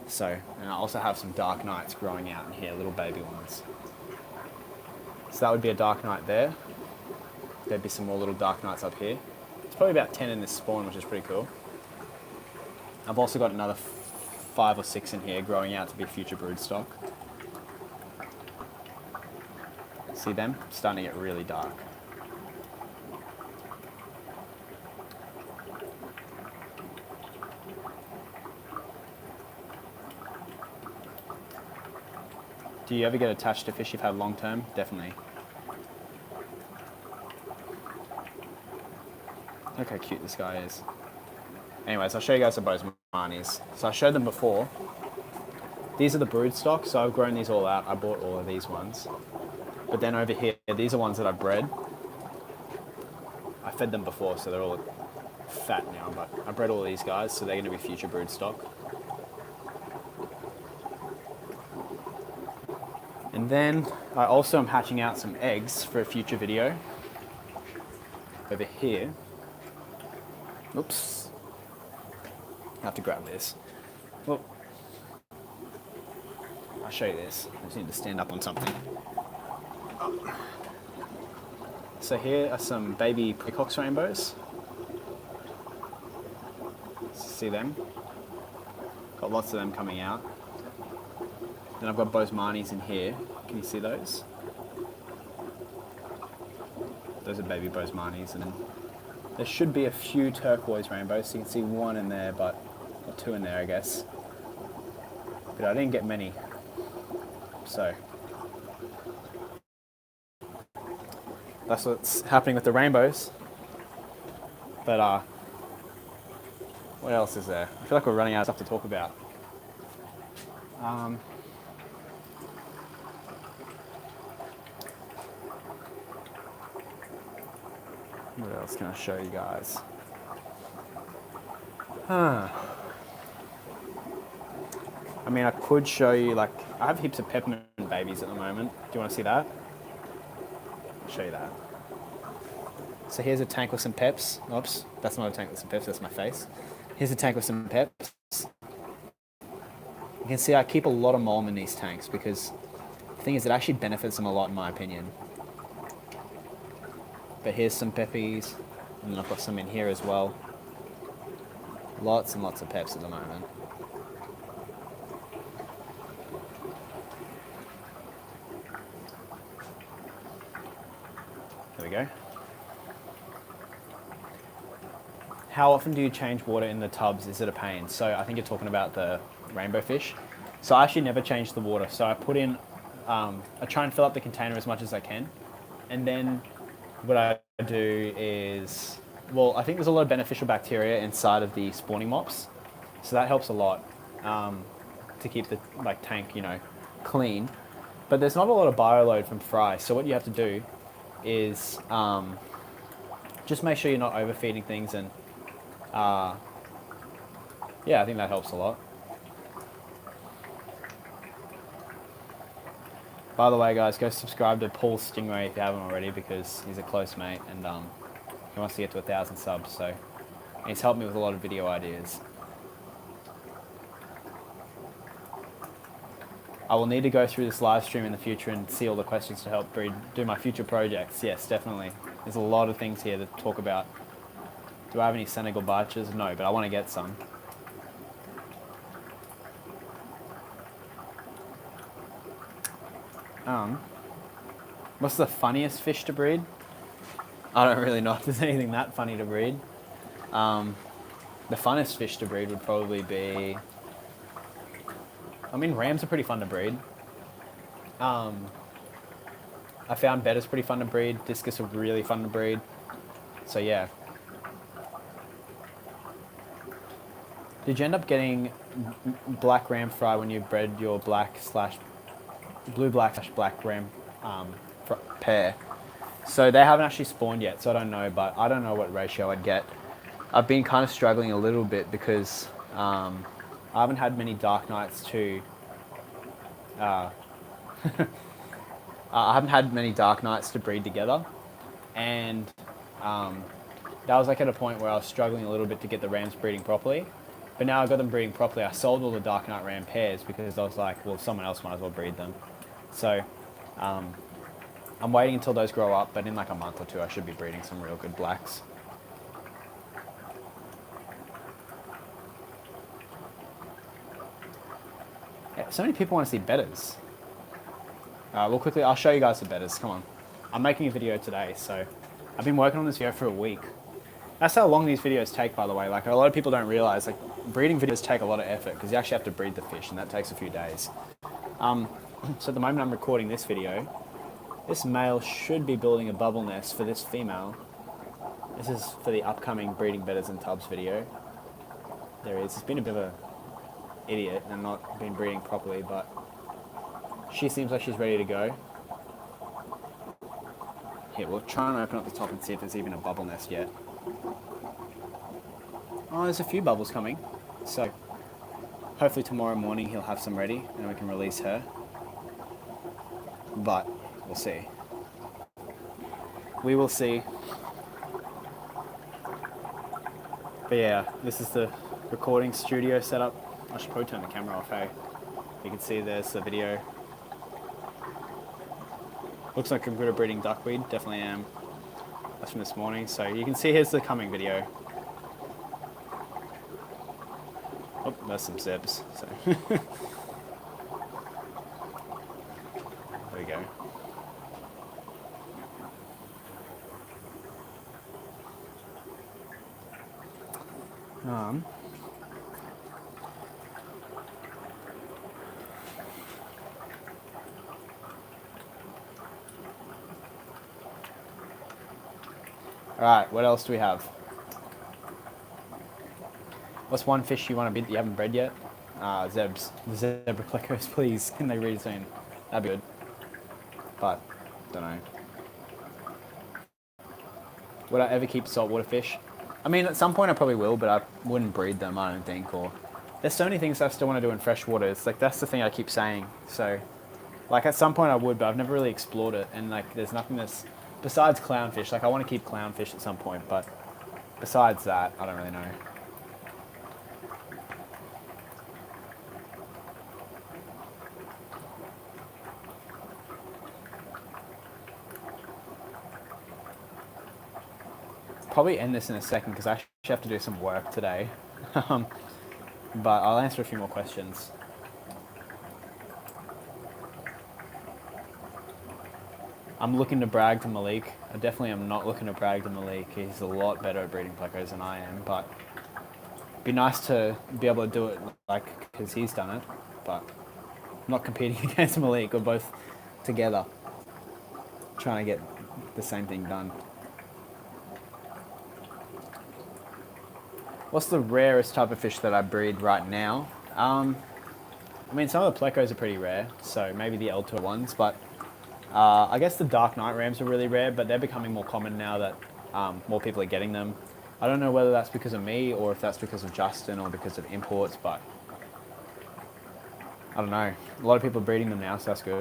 So, and I also have some dark nights growing out in here, little baby ones. So that would be a dark night there. There'd be some more little dark nights up here. It's probably about 10 in this spawn, which is pretty cool. I've also got another 5 or 6 in here growing out to be future brood stock. See them? Starting to get really dark. Do you ever get attached to fish you've had long term? Definitely. Look how cute this guy is. Anyways, I'll show you guys the Bosemani's. So I showed them before. These are the brood stock, so I've grown these all out. I bought all of these ones. But then over here, these are ones that I bred. I fed them before, so they're all fat now, but I bred all these guys, so they're going to be future brood stock. And then I also am hatching out some eggs for a future video. Over here. Oops. I have to grab this. Well, I'll show you this. I just need to stand up on something. So here are some baby Peacocks rainbows. See them? Got lots of them coming out. Then I've got Bosemani's in here. Can you see those? Those are baby Bosemani's, and then there should be a few turquoise rainbows. So you can see one in there, or 2 in there, I guess. But I didn't get many. So that's what's happening with the rainbows. But what else is there? I feel like we're running out of stuff to talk about. What else can I show you guys? I mean, I could show you, like, I have heaps of peppermint babies at the moment. Do you want to see that? I'll show you that. So here's a tank with some peps. Oops, that's not a tank with some peps, that's my face. Here's a tank with some peps. You can see I keep a lot of mulm in these tanks because the thing is it actually benefits them a lot in my opinion. But here's some peppies, and then I've got some in here as well. Lots and lots of peps at the moment. There we go. How often do you change water in the tubs? Is it a pain? So I think you're talking about the rainbow fish. So I actually never change the water. So I put in, I try and fill up the container as much as I can. And then what I do is, well, I think there's a lot of beneficial bacteria inside of the spawning mops. So that helps a lot to keep the tank, clean. But there's not a lot of bioload from fry. So what you have to do is just make sure you're not overfeeding things. And yeah, I think that helps a lot. By the way, guys, go subscribe to Paul Stingray if you haven't already because he's a close mate and he wants to get to 1,000 subs. So he's helped me with a lot of video ideas. I will need to go through this live stream in the future and see all the questions to help do my future projects. Yes, definitely. There's a lot of things here to talk about. Do I have any Senegal barches? No, but I want to get some. What's the funniest fish to breed? I don't really know if there's anything that funny to breed. The funnest fish to breed would probably be... I mean, rams are pretty fun to breed. I found Bettas pretty fun to breed. Discus are really fun to breed. So yeah. Did you end up getting black ram fry when you bred your blue-black/black ram pair? So they haven't actually spawned yet, so I don't know, but I don't know what ratio I'd get. I've been kind of struggling a little bit because I haven't had many dark nights to... I haven't had many dark nights to breed together, and that was at a point where I was struggling a little bit to get the rams breeding properly. But now I got them breeding properly. I sold all the Dark Knight Ram pairs because I was like, well, someone else might as well breed them. So I'm waiting until those grow up, but in a month or two I should be breeding some real good blacks. Yeah, so many people want to see Bettas. Well, quickly, I'll show you guys the Bettas. Come on. I'm making a video today, so I've been working on this video for a week. That's how long these videos take, by the way. A lot of people don't realize, breeding videos take a lot of effort because you actually have to breed the fish, and that takes a few days. So at the moment I'm recording this video, this male should be building a bubble nest for this female. This is for the upcoming breeding Bettas and tubs video. There he is. He's been a bit of an idiot and not been breeding properly, but she seems like she's ready to go. Here, we'll try and open up the top and see if there's even a bubble nest yet. Oh, there's a few bubbles coming. So, hopefully tomorrow morning he'll have some ready and we can release her. But, we'll see. We will see. But yeah, this is the recording studio setup. I should probably turn the camera off, hey? You can see there's the video. Looks like I'm good at breeding duckweed, definitely am. That's from this morning, so you can see here's the coming video. Oh, there's some zebs. So. There we go. Alright, what else do we have? What's one fish you want to breed that you haven't bred yet? Zebs. The zebra Plecos, please. Can they breed soon? That'd be good. But, don't know. Would I ever keep saltwater fish? I mean, at some point I probably will, but I wouldn't breed them, I don't think. Or there's so many things I still want to do in freshwater. It's like, that's the thing I keep saying. So, like, at some point I would, but I've never really explored it. And, like, there's nothing that's, besides clownfish. Like, I want to keep clownfish at some point, but besides that, I don't really know. Probably end this in a second because I actually have to do some work today. But I'll answer a few more questions. I'm looking to brag to Malik. I definitely am not looking to brag to Malik. He's a lot better at breeding plecos than I am, but it'd be nice to be able to do it like because he's done it, but I'm not competing against Malik. We're both together trying to get the same thing done. What's the rarest type of fish that I breed right now? I mean, some of the plecos are pretty rare, so maybe the L2 ones, but I guess the dark night rams are really rare, but they're becoming more common now that more people are getting them. I don't know whether that's because of me or if that's because of Justin or because of imports, but I don't know. A lot of people are breeding them now, so that's good.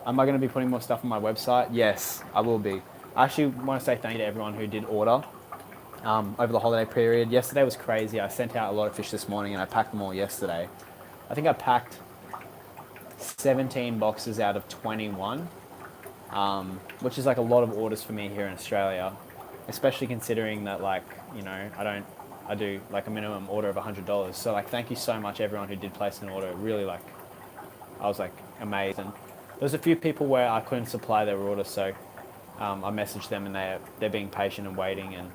Am I going to be putting more stuff on my website? Yes, I will be. I actually want to say thank you to everyone who did order over the holiday period. Yesterday was crazy. I sent out a lot of fish this morning and I packed them all yesterday. I think I packed 17 boxes out of 21, which is like a lot of orders for me here in Australia, especially considering that, like, you know, I do like a minimum order of $100. So, like, thank you so much everyone who did place an order. Really, like, I was like amazed. And there's a few people where I couldn't supply their order, so I messaged them and they're being patient and waiting, and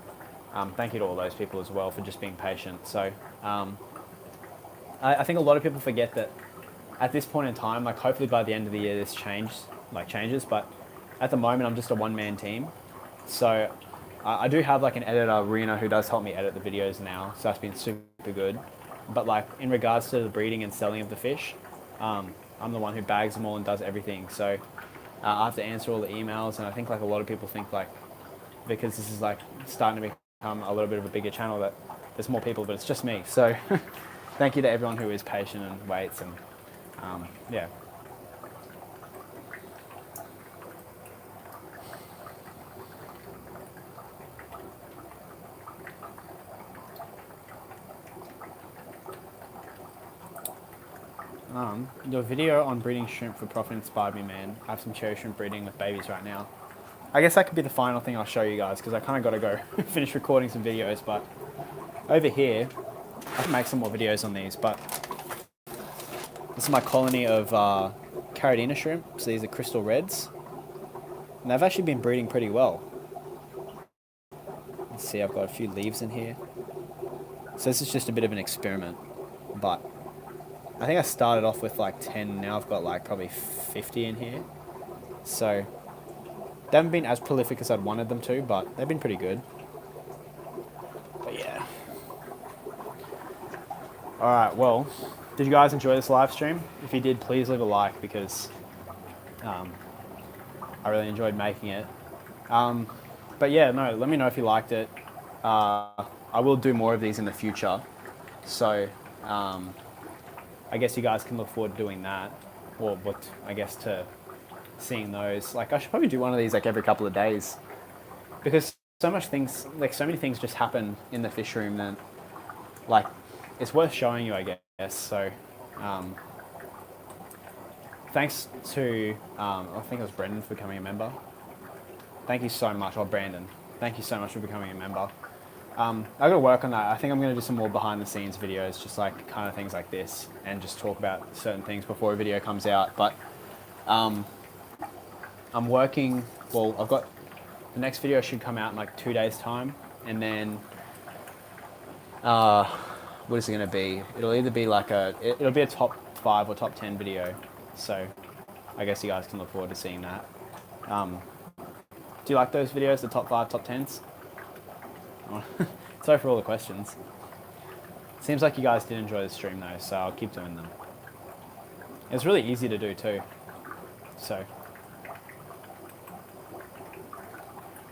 thank you to all those people as well for just being patient. So I think a lot of people forget that at this point in time, like, hopefully by the end of the year this changes, but at the moment I'm just a one-man team. So I do have like an editor, Rena, who does help me edit the videos now, so that's been super good. But like in regards to the breeding and selling of the fish, I'm the one who bags them all and does everything. So I have to answer all the emails, and I think like a lot of people think like, because this is like starting to become a little bit of a bigger channel, that there's more people, but it's just me. So thank you to everyone who is patient and waits, and yeah. Your video on breeding shrimp for profit inspired me, man. I have some cherry shrimp breeding with babies right now. I guess that could be the final thing I'll show you guys, because I kind of got to go finish recording some videos, but over here, I can make some more videos on these, but this is my colony of Caridina shrimp. So these are crystal reds, and they've actually been breeding pretty well. Let's see, I've got a few leaves in here. So this is just a bit of an experiment, but I think I started off with like 10, now I've got like probably 50 in here. So they haven't been as prolific as I'd wanted them to, but they've been pretty good. But yeah. Alright, well, did you guys enjoy this live stream? If you did, please leave a like, because I really enjoyed making it. But yeah, no, let me know if you liked it. I will do more of these in the future. So I guess you guys can look forward to doing that, or I guess to seeing those. Like, I should probably do one of these like every couple of days, because so many things just happen in the fish room that, like, it's worth showing you, I guess. So thanks to I think it was Brendan for becoming a member. Thank you so much. Or Brandon, thank you so much for becoming a member. I've got to work on that. I think I'm going to do some more behind the scenes videos, just like kind of things like this, and just talk about certain things before a video comes out. But I'm working, well, I've got, the next video should come out in like 2 days time, and then what is it going to be? It'll either be like it'll be a top 5 or top 10 video, so I guess you guys can look forward to seeing that. Do you like those videos, the top 5, top 10s? Sorry for all the questions. Seems like you guys did enjoy the stream though, so I'll keep doing them. It's really easy to do too. So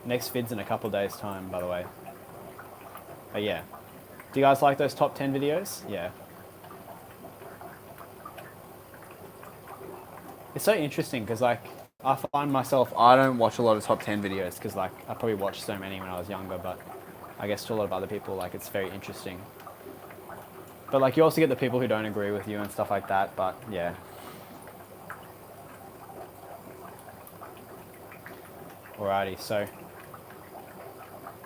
next vid's in a couple of days' time, by the way. But yeah, do you guys like those top 10 videos? Yeah. It's so interesting because like I find myself, I don't watch a lot of top 10 videos because like I probably watched so many when I was younger, but I guess to a lot of other people, like it's very interesting. But like you also get the people who don't agree with you and stuff like that, but yeah. Alrighty, so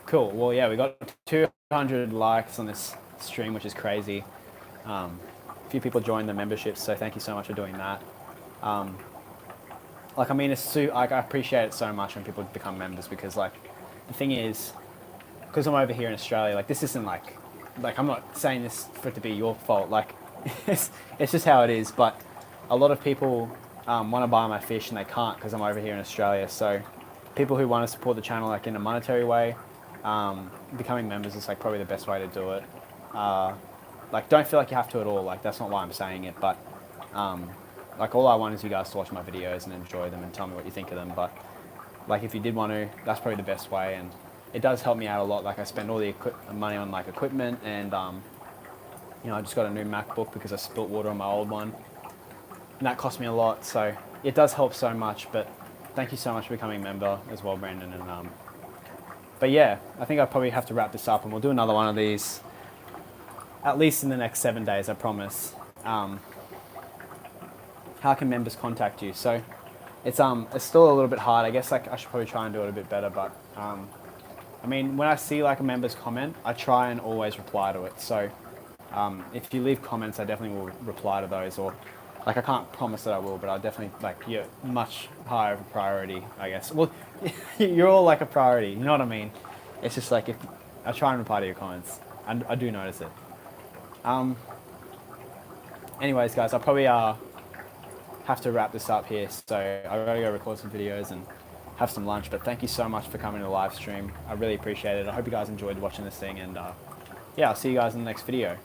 cool. Well, yeah, we got 200 likes on this stream, which is crazy. A few people joined the membership, so thank you so much for doing that. Like, I mean, like, I appreciate it so much when people become members because, like, the thing is, because I'm over here in Australia, like, this isn't like I'm not saying this for it to be your fault. Like, it's just how it is. But a lot of people want to buy my fish and they can't because I'm over here in Australia. So people who want to support the channel, like, in a monetary way, becoming members is, like, probably the best way to do it. Like, don't feel like you have to at all. Like, that's not why I'm saying it. But, like, all I want is you guys to watch my videos and enjoy them and tell me what you think of them. But, like, if you did want to, that's probably the best way. And it does help me out a lot. Like, I spend all the money on, like, equipment and, you know, I just got a new MacBook because I spilt water on my old one. And that cost me a lot. So it does help so much. But thank you so much for becoming a member as well, Brandon. And, but yeah, I think I probably have to wrap this up and we'll do another one of these at least in the next 7 days, I promise. How can members contact you? So it's still a little bit hard. I guess like I should probably try and do it a bit better, but I mean, when I see like a member's comment, I try and always reply to it. So if you leave comments, I definitely will reply to those, or like I can't promise that I will, but I'll definitely, like, you're much higher of a priority, I guess. Well, you're all like a priority, you know what I mean? It's just like if I try and reply to your comments, and I do notice it. Anyways, guys, I'll probably have to wrap this up here, so I've got to go record some videos and have some lunch, but thank you so much for coming to the live stream. I really appreciate it. I hope you guys enjoyed watching this thing, and yeah, I'll see you guys in the next video.